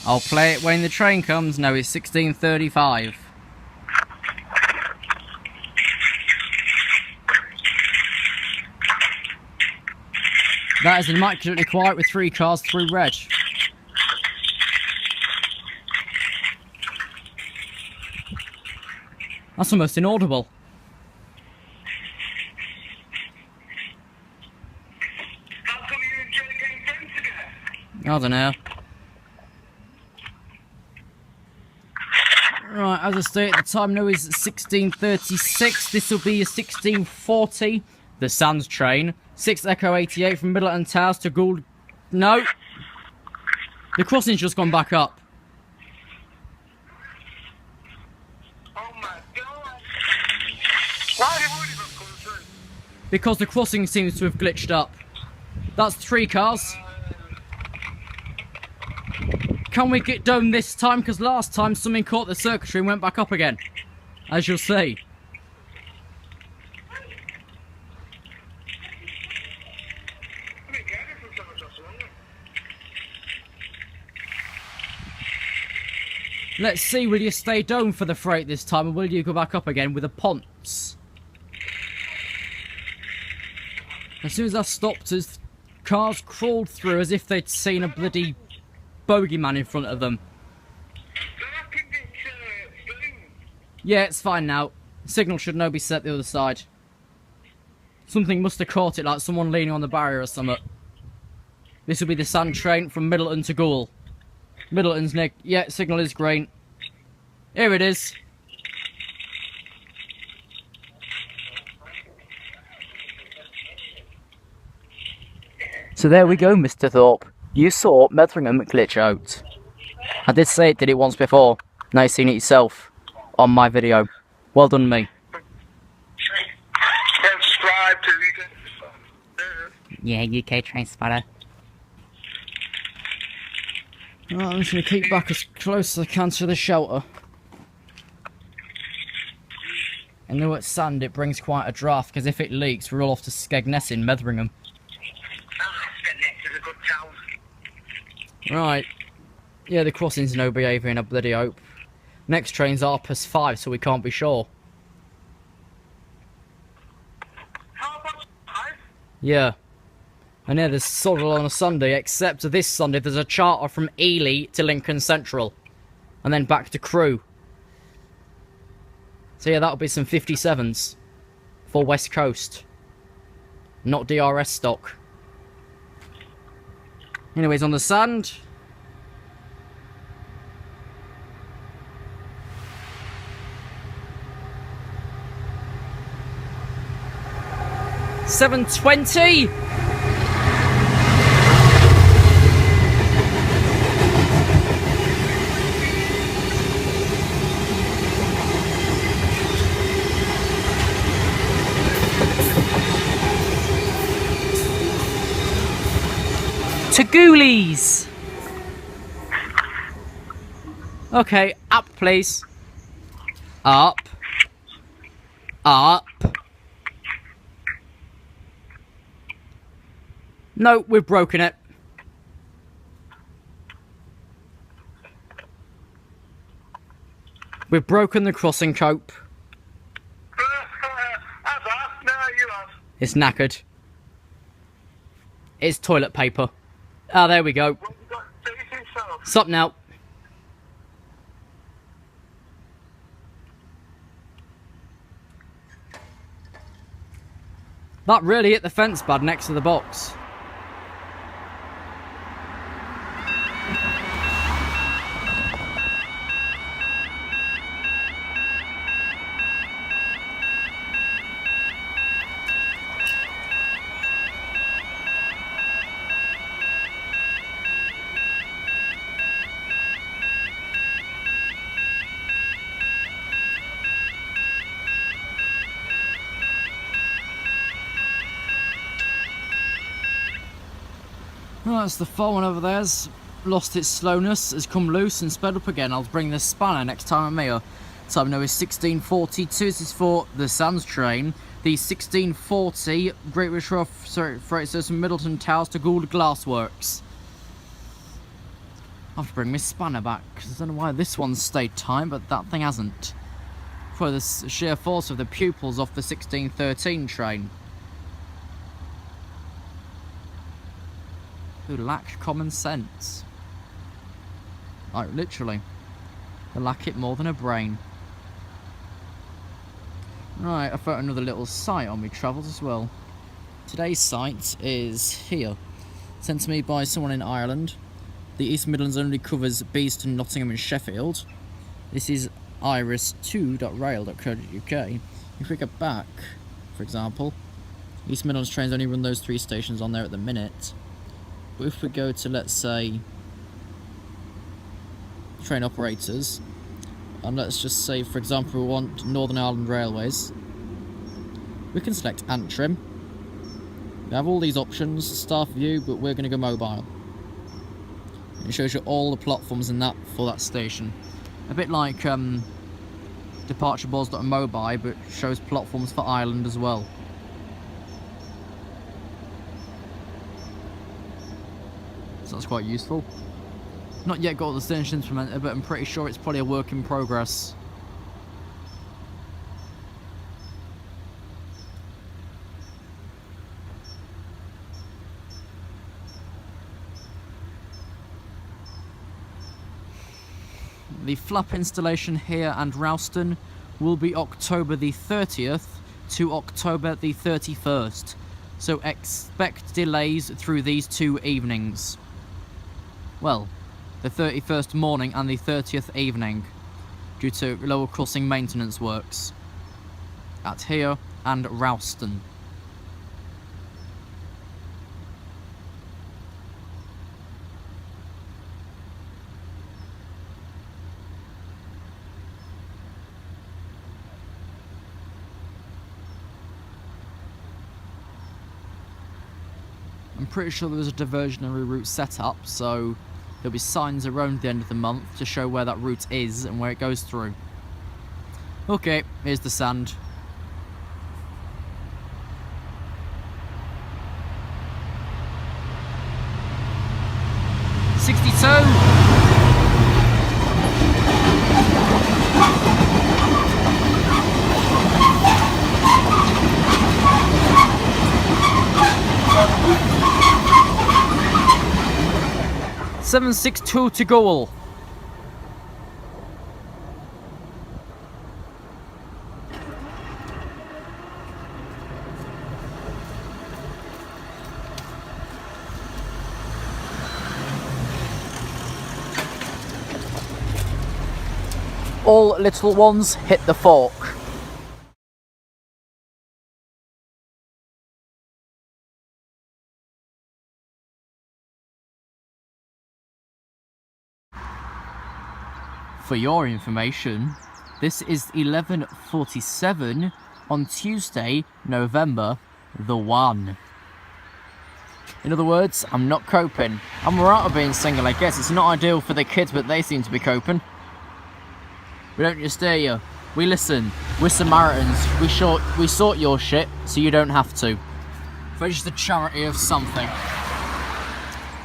I'll play it when the train comes. No, it's 16:35. That is immaculately quiet with 3 cars through red. That's almost inaudible. How come you and Joe came friends again? I don't know. Right, as I stated, the time now is 16:36. This will be a 16:40. The Sands train. 6 Echo 88 from Middleton Towers to Gould. No! The crossing's just gone back up. Oh my god! Why did we even come through? Because the crossing seems to have glitched up. That's 3 cars. Can we get done this time? Because last time something caught the circuitry and went back up again. As you'll see. Let's see, will you stay down for the freight this time, or will you go back up again with a ponce? As soon as I stopped, as cars crawled through as if they'd seen a bloody bogeyman in front of them. Yeah, it's fine now. Signal should now be set the other side. Something must have caught it, like someone leaning on the barrier or something. This will be the Sand train from Middleton to Goole. Middleton's neck. Yeah, signal is green. Here it is. So there we go, Mr. Thorpe. You saw Metheringham glitch out. I did say it did it once before. Now you've seen it yourself on my video. Well done, me. Subscribe to UK. Yeah, UK train spotter. Right, I'm just going to keep back as close as I can to the shelter. I know at sand it brings quite a draft, because if it leaks, we're all off to Skegness in Metheringham. Skegness is a good town. Right. Yeah, the crossing's no behaviour, I bloody hope. Next train's R+5, so we can't be sure. How about 5? Yeah. And yeah, there's Sorrel on a Sunday, except this Sunday there's a charter from Ely to Lincoln Central. And then back to Crewe. So yeah, that'll be some 57s. For West Coast. Not DRS stock. Anyways, on the sand. $7.20. To Ghoulies. Okay, up please. Up. Up. No, we've broken it. We've broken the crossing cope. No, you have. It's knackered. It's toilet paper. Ah, there we go. Well, you got to do it yourself. Stop now. That really hit the fence bad next to the box. Oh, that's the phone over there's lost its slowness, has come loose and sped up again. I'll bring the spanner next time I'm here. Time now is 16:42. This is for the Sands train. The 16:40 Great British Rail freight service from Middleton Towers to Gould Glassworks. I have to bring my spanner back, because I don't know why this one's stayed tight, but that thing hasn't. For the sheer force of the pupils off the 1613 train. Who lack common sense. Like, literally. They lack it more than a brain. Right, I found another little site on my travels as well. Today's site is here. Sent to me by someone in Ireland. The East Midlands only covers Beeston, Nottingham and Sheffield. This is iris2.rail.co.uk. If we go back, for example, East Midlands trains only run those 3 stations on there at the minute. But if we go to, let's say, train operators, and let's just say, for example, we want Northern Ireland Railways, we can select Antrim. We have all these options, staff view, but we're going to go mobile. It shows you all the platforms in that for that station. A bit like departure boards that are mobile, but shows platforms for Ireland as well. So that's quite useful. Not yet got the station implemented, but I'm pretty sure it's probably a work in progress. The flap installation here and Ralston will be October the 30th to October the 31st. So expect delays through these 2 evenings. Well, the 31st morning and the 30th evening, due to lower crossing maintenance works at here and Ralston. I'm pretty sure there was a diversionary route set up, so there'll be signs around the end of the month to show where that route is and where it goes through. Okay, here's the sand. .762 to goal. All little ones hit the fork. For your information, this is 11:47 on Tuesday, November the 1. In other words, I'm not coping. I'm alright with being single, I guess. It's not ideal for the kids, but they seem to be coping. We don't just hear you. We listen. We're Samaritans. We sort your shit, so you don't have to. We're just a charity of something.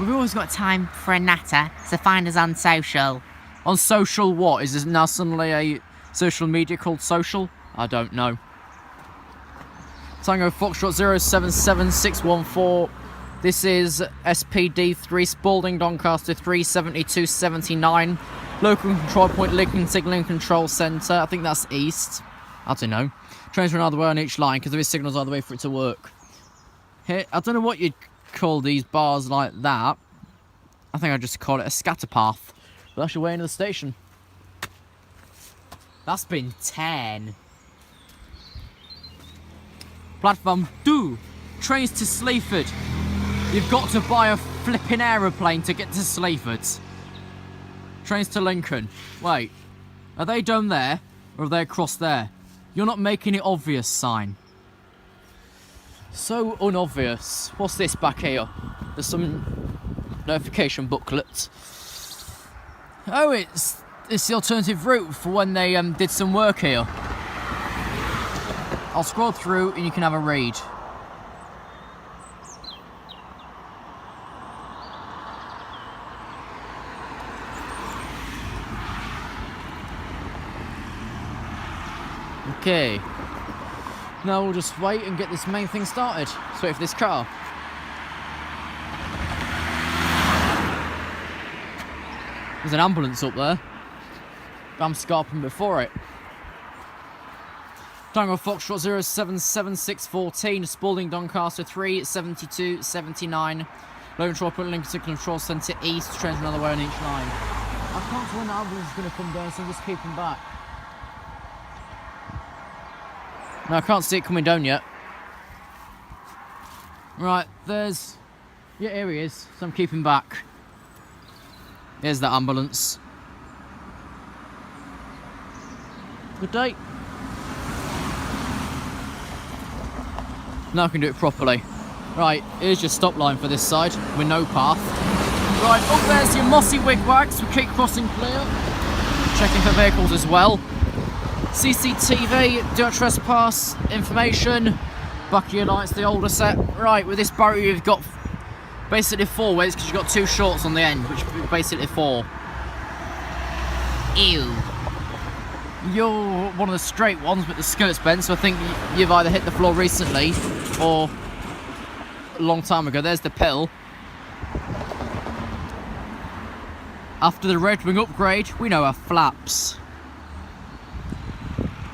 We've always got time for a natter, so find us on social. On social what? Is this now suddenly a social media called social? I don't know. Tango Foxtrot 077614. This is SPD3 Spalding Doncaster 37279. Local control point Lincoln Control Centre. I think that's east. I don't know. Trains run either way on each line because there is signals either way for it to work. Here, I don't know what you'd call these bars like that. I think I'd just call it a scatter path. But that's your way into the station. That's been 10. Platform 2. Trains to Sleaford. You've got to buy a flipping aeroplane to get to Sleaford. Trains to Lincoln. Wait. Are they down there? Or are they across there? You're not making it obvious, sign. So unobvious. What's this back here? There's some notification booklet. Oh, it's the alternative route for when they did some work here. I'll scroll through and you can have a read. Okay. Now we'll just wait and get this main thing started. Let's wait for this car. There's an ambulance up there. I'm scarping before it. Tango Foxtrot 077614, Spalding Doncaster 37279. Low control point Lincolnshire Control Centre East, trains another way on each line. I can't tell when the ambulance is going to come down, so I'm just keeping back. No, I can't see it coming down yet. Right, there's... Yeah, here he is, so I'm keeping back. Here's that ambulance. Good day. Now I can do it properly. Right, here's your stop line for this side, with no path. Right, up there's your mossy wigwags, we keep crossing clear. Checking for vehicles as well. CCTV, do not trespass, information, back of your lights, the older set. Right, with this barrier you've got basically 4 ways because you've got 2 shorts on the end, which is basically 4. Ew. You're one of the straight ones with the skirts bent, so I think you've either hit the floor recently or a long time ago. There's the pill. After the red wing upgrade, we now have flaps.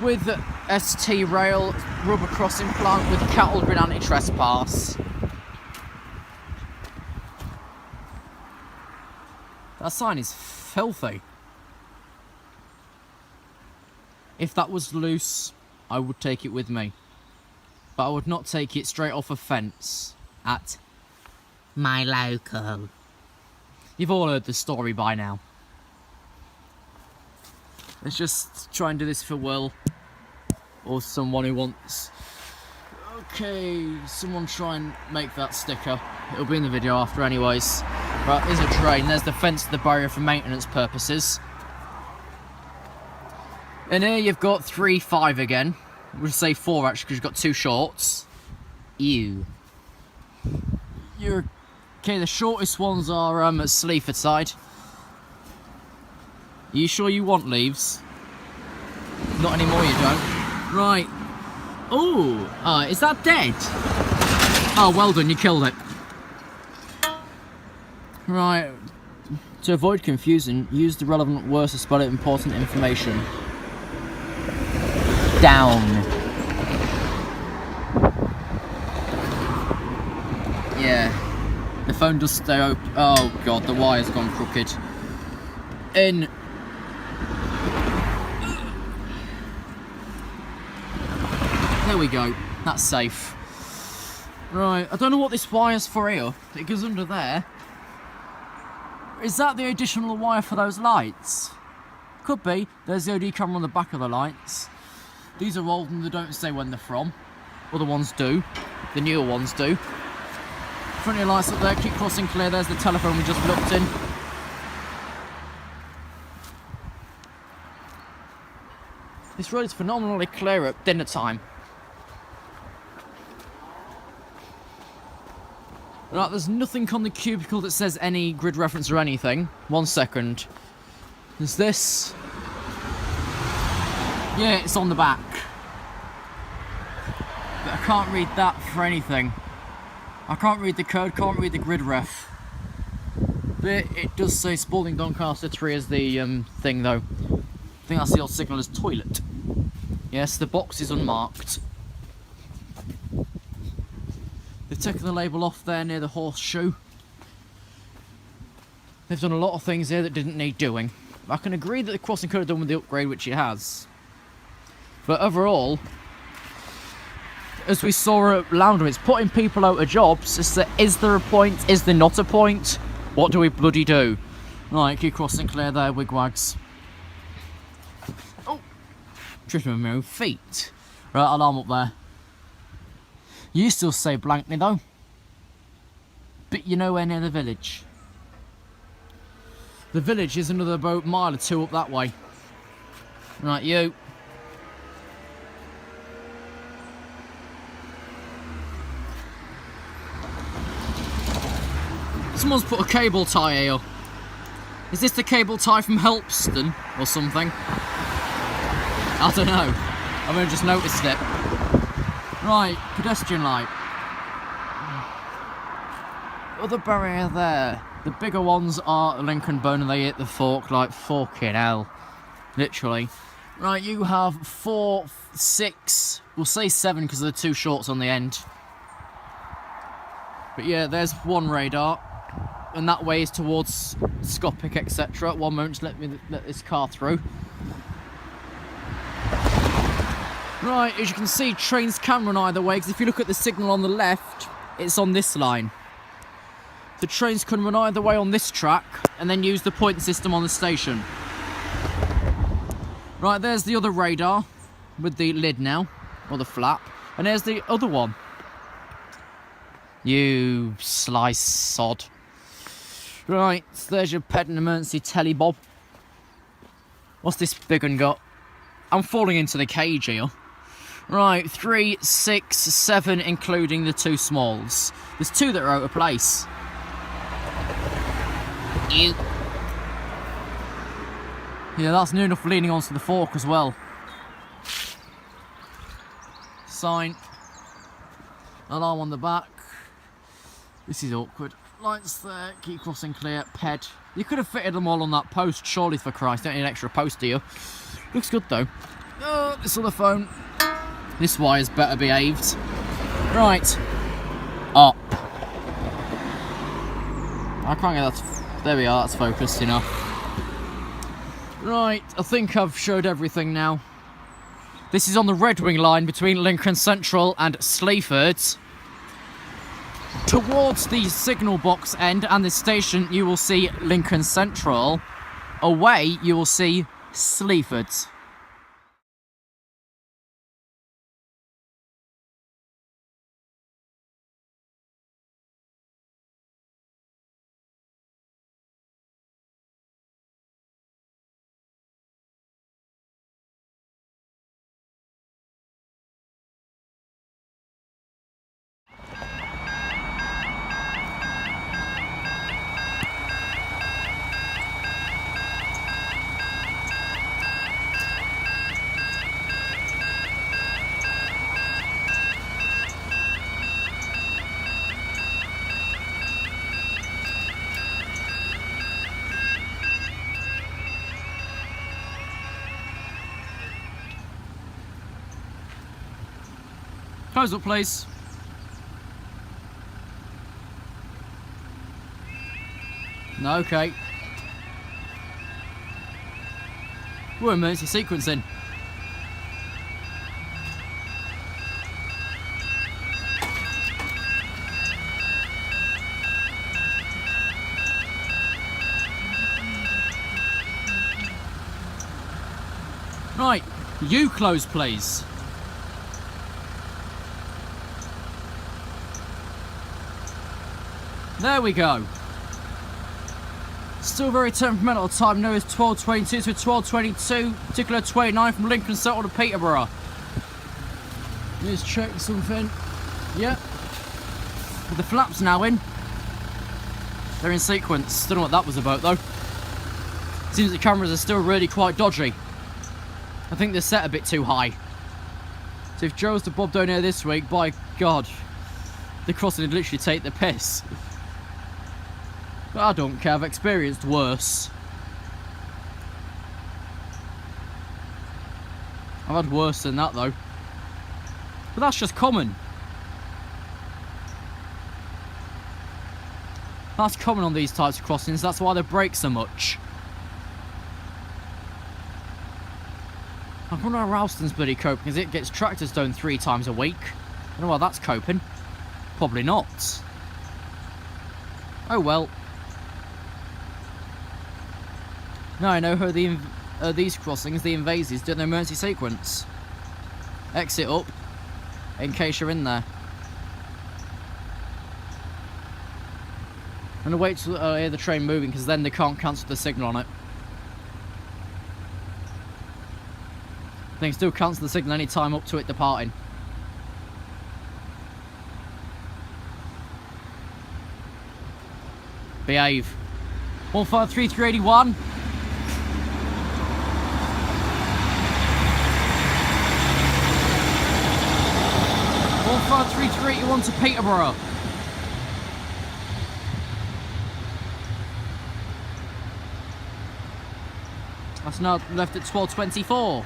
With the ST rail rubber crossing plant with cattle grid anti-trespass. That sign is filthy. If that was loose, I would take it with me. But I would not take it straight off a fence at my local. You've all heard the story by now. Let's just try and do this for Will. Or someone who wants... Okay, someone try and make that sticker. It'll be in the video after anyways. Right, here's a train. There's the fence to the barrier for maintenance purposes. And here you've got 3, 5 again. We'll say 4 actually because you've got 2 shorts. Ew. You're... Okay, the shortest ones are at Sleaford side. Are you sure you want leaves? Not anymore, you don't. Right. Oh, is that dead? Oh, well done, you killed it. Right. To avoid confusion, use the relevant words to spell out important information. Down. Yeah. The phone does stay open. Oh god, the wire's gone crooked. In. There we go. That's safe. Right, I don't know what this wire's for here. It goes under there. Is that the additional wire for those lights? Could be. There's the OD camera on the back of the lights. These are old and they don't say when they're from. Other ones do. The newer ones do. Front of your lights up there, keep crossing clear. There's the telephone we just looked in. This road is phenomenally clear at dinner time. Right, there's nothing on the cubicle that says any grid reference or anything. 1 second. There's this. Yeah, it's on the back. But I can't read that for anything. I can't read the code, can't read the grid ref. But it does say Spalding Doncaster 3 as the thing though. I think that's the old signal as toilet. Yes, the box is unmarked. They've taken the label off there near the horseshoe. They've done a lot of things here that didn't need doing. I can agree that the crossing could have done with the upgrade, which it has. But overall, as we saw at Lounder, it's putting people out of jobs. It's that, is there a point? Is there not a point? What do we bloody do? Right, keep crossing clear there, wigwags. Oh! Tripping with my own feet. Right, alarm up there. You still say blankly though. But you're nowhere near the village. The village is another about 1 mile or 2 up that way. Right, you. Someone's put a cable tie here. Is this the cable tie from Helpston or something? I don't know. I've only just noticed it. Right, pedestrian light. Other barrier there. The bigger ones are Lincoln Bone and they hit the fork like fucking hell. Literally. Right, you have 4, 6, we'll say 7 because there are 2 shorts on the end. But yeah, there's one radar. And that way is towards Scopic, etc. One moment, just let this car through. Right, as you can see, trains can run either way, because if you look at the signal on the left, it's on this line. The trains can run either way on this track, and then use the point system on the station. Right, there's the other radar, with the lid now, or the flap, and there's the other one. You slice sod. Right, so there's your ped and emergency telly, Bob. What's this big one got? I'm falling into the cage here. Right, 3, 6, 7, including the 2 smalls. There's 2 that are out of place. Ew. Yeah, that's near enough leaning onto the fork as well. Sign. Alarm on the back. This is awkward. Lights there, keep crossing clear, ped. You could have fitted them all on that post, surely, for Christ. Don't need an extra post, do you? Looks good though. Oh, this other phone. This wire's better behaved. Right. Up. I can't get that. There we are, that's focused enough. Right, I think I've showed everything now. This is on the Red Wing line between Lincoln Central and Sleaford. Towards the signal box end and the station, you will see Lincoln Central. Away, you will see Sleaford. Close up, please. No, okay. We're emergency sequencing. Right, you close, please. There we go. Still very temperamental. Time now is 12:22 to 12:22. Particular 29 from Lincoln Central to Peterborough. Let's check something. Yep. With the flaps now in. They're in sequence. Don't know what that was about though. Seems the cameras are still really quite dodgy. I think they're set a bit too high. So if Joe's to bob down here this week, by God, the crossing would literally take the piss. But I don't care, I've experienced worse. I've had worse than that though. But that's just common. That's common on these types of crossings, that's why they break so much. I wonder how Ralston's bloody coping, because it gets tractors down 3 times a week. I don't know why that's coping. Probably not. Oh well. Now I know how these crossings, the Invasies, do an emergency sequence. Exit up, in case you're in there. I'm gonna wait till I hear the train moving, because then they can't cancel the signal on it. They can still cancel the signal any time up to it departing. Behave. 153381. 15381 to Peterborough. That's now left at 12:24.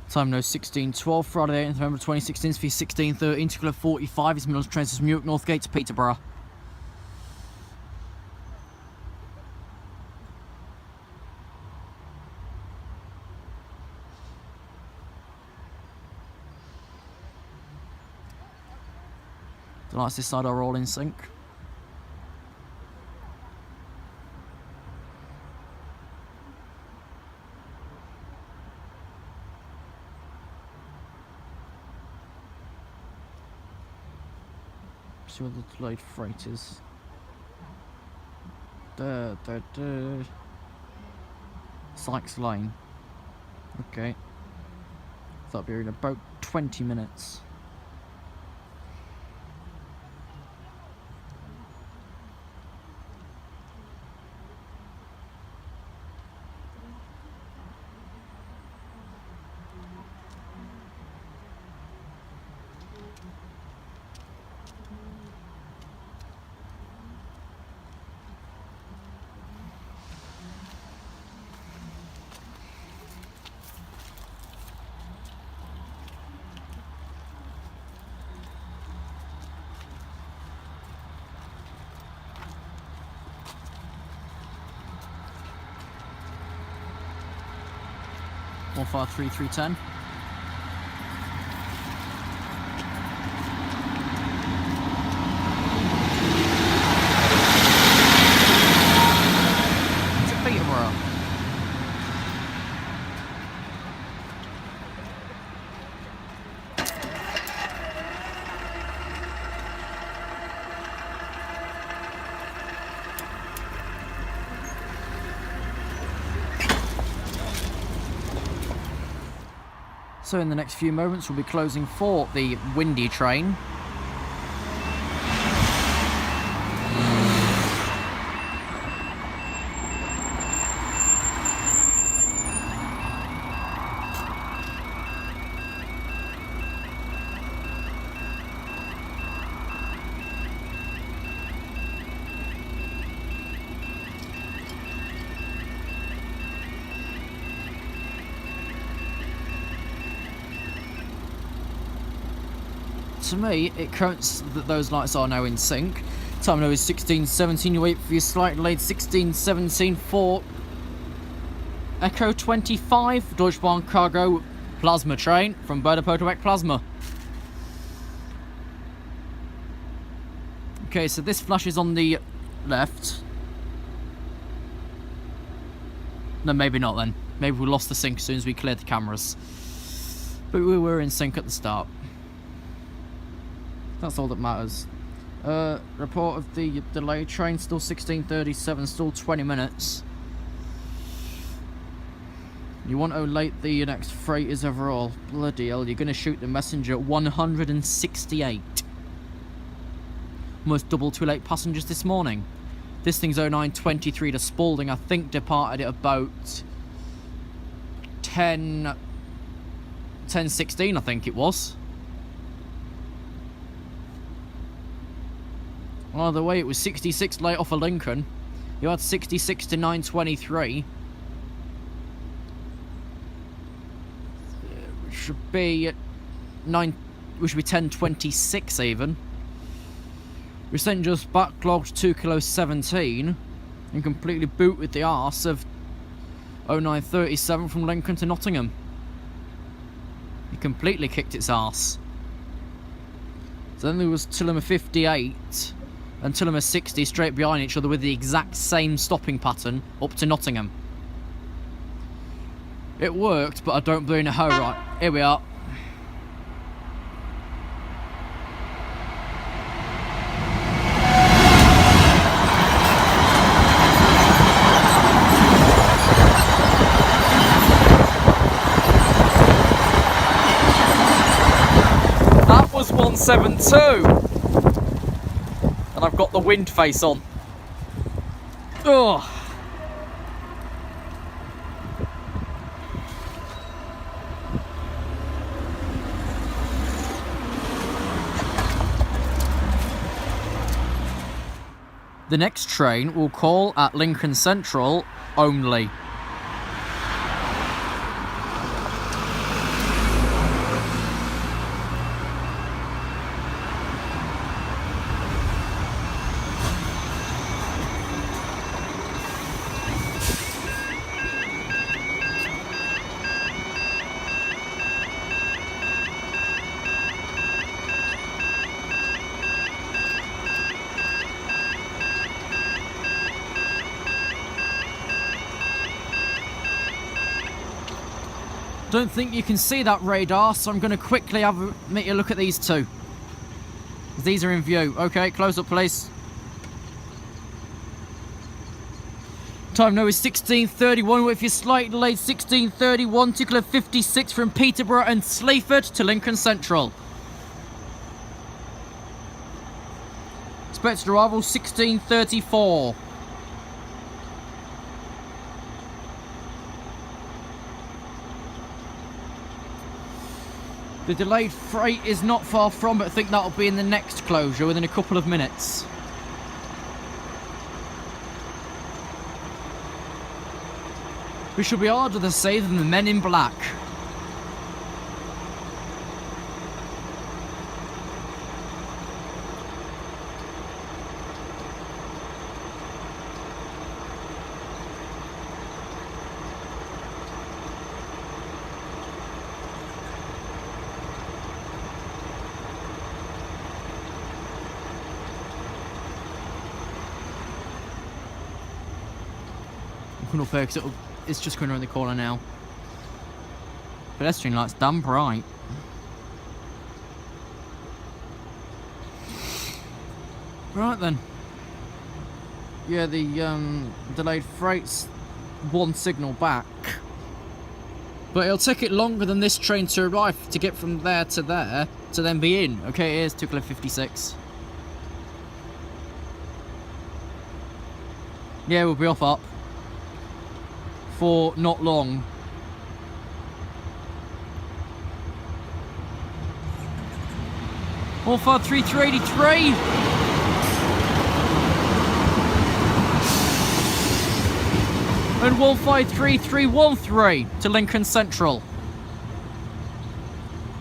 Time now 16:12, Friday 8th November 2016, for 16:13 to 45. It's Midlands Trains from Newark Northgate to Peterborough. The lights this side are all in sync. See where the delayed freight is. Sykes Lane. Okay. That'll be in about 20 minutes. One 153 310. To Peterborough. So in the next few moments we'll be closing for the windy train. To me, it counts that those lights are now in sync. Time now is 16:17. You wait for your slight delayed 16:17 for Echo 25, Deutsche Bahn Cargo Plasma train from Budimport Plasma. Okay, so this flashes on the left. No, maybe not then. Maybe we lost the sync as soon as we cleared the cameras. But we were in sync at the start. That's all that matters. Report of the delayed train, still 16:37, still 20 minutes. You want how late the next freight is overall. Bloody hell, you're going to shoot the messenger at 168. Almost double too late passengers this morning. This thing's 09:23 to Spalding. I think departed at about 10:16, I think it was. Well, the way it was 66 late off of Lincoln. You had 66 to 9:23. Which should be 10:26 even. Which then just backlogged 2 kilo 17 and completely booted the arse of 09:37 from Lincoln to Nottingham. It completely kicked its arse. So then there was Tillimer 58 and Tillimer 60 straight behind each other with the exact same stopping pattern up to Nottingham. It worked, but I don't blame a hoe. Right, here we are. That was 172, and I've got the wind face on. Ugh. The next train will call at Lincoln Central only. Don't think you can see that radar, so I'm going to quickly make you look at these two. These are in view. Okay, close up, please. Time now is 16:31. If you're slightly delayed, 16:31. Tickler 56 from Peterborough and Sleaford to Lincoln Central. Expected arrival 16:34. The delayed freight is not far from, but I think that'll be in the next closure within a couple of minutes. We shall be harder to say than the men in black. Up here because it's just going around the corner now. Pedestrian lights damn bright. Right then. Yeah, the delayed freight's one signal back. But it'll take it longer than this train to arrive to get from there to there to then be in. Okay, here's Tickler 56. Yeah, we'll be off up. For not long. All 53383. And 153313 to Lincoln Central.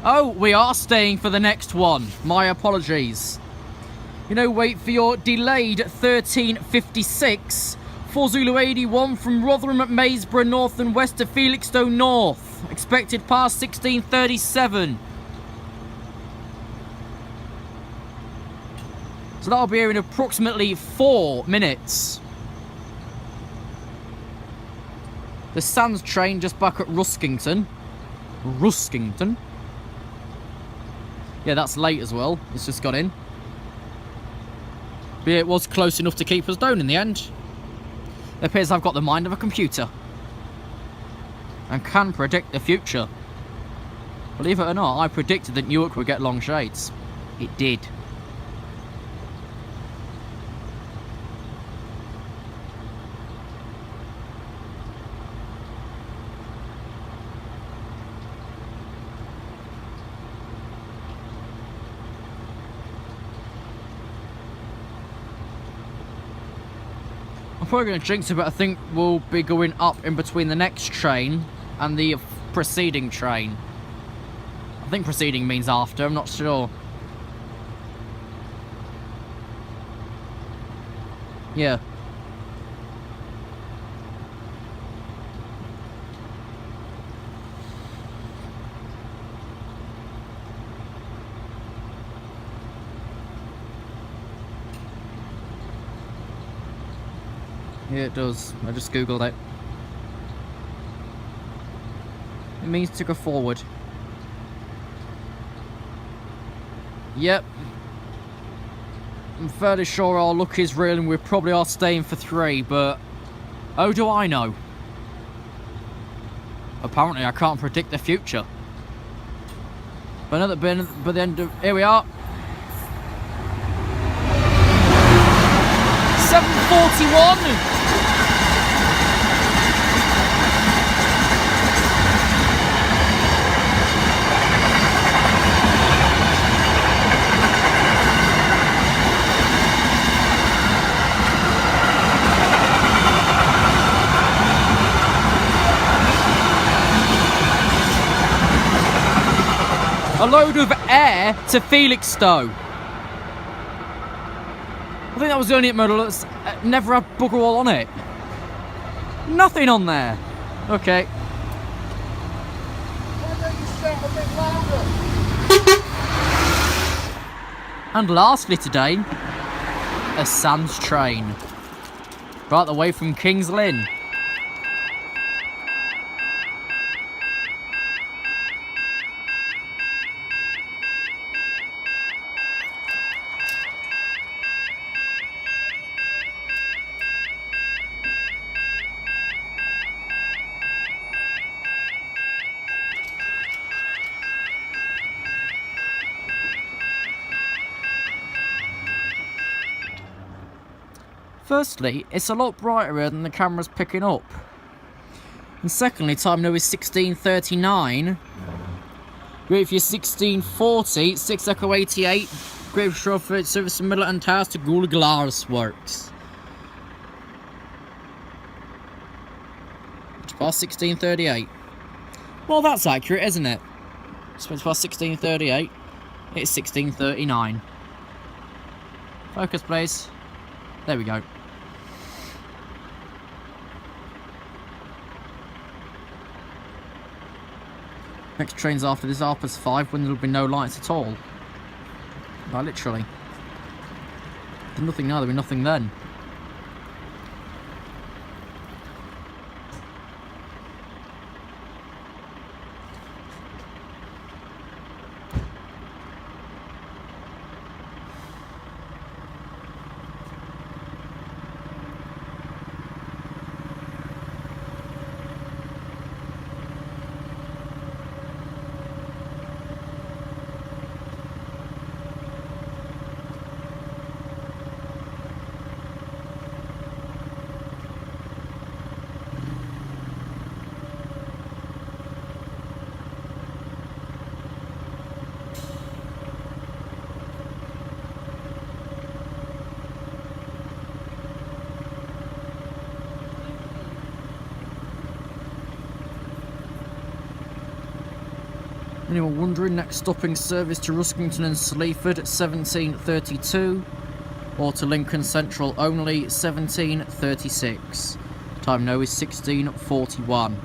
Oh, we are staying for the next one. My apologies. You know, wait for your delayed 1356. 4 Zulu 81 from Rotherham at Maysborough North and west to Felixstowe North. Expected past 1637. So that'll be here in approximately 4 minutes. The Sands train just back at Ruskington. Ruskington. Yeah, that's late as well. It's just got in. But yeah, it was close enough to keep us down in the end. It appears I've got the mind of a computer and can predict the future. Believe it or not, I predicted that Newark would get long shades. It did. I'm probably going to jinx it, but I think we'll be going up in between the next train and the preceding train. I think preceding means after, I'm not sure. Yeah. Yeah, it does. I just googled it. It means to go forward. Yep. I'm fairly sure our luck is real and we probably are staying for 3, but how do I know? Apparently I can't predict the future. But another bin, but then here we are. 7:41. A load of air to Felixstowe. I think that was the only model that's never had bugger all on it. Nothing on there. Okay. Why don't you shout a bit louder? And lastly today, a Sans train. Right the way from King's Lynn. Firstly, it's a lot brighter than the camera's picking up. And secondly, time now is 16:39. Great for your 16:40, 6 Echo 88. Great for chauffeur service in Middleton Towers to Gould Glass Works. It's past 16:38. Well, that's accurate, isn't it? It's past 16:38. It's 16:39. Focus, please. There we go. Next train's after this R+5 when there'll be no lights at all. Like literally. There's nothing now, there'll be nothing then. Anyone wondering, next stopping service to Ruskington and Sleaford at 17:32, or to Lincoln Central only 17:36. Time now is 16:41.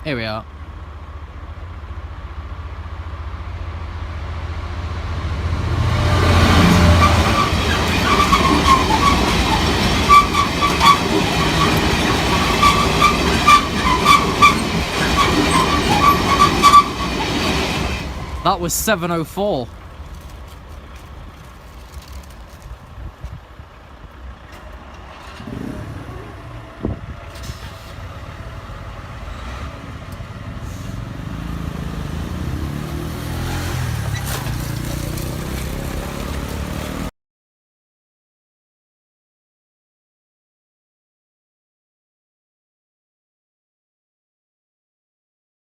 Here we are. That was 7:04.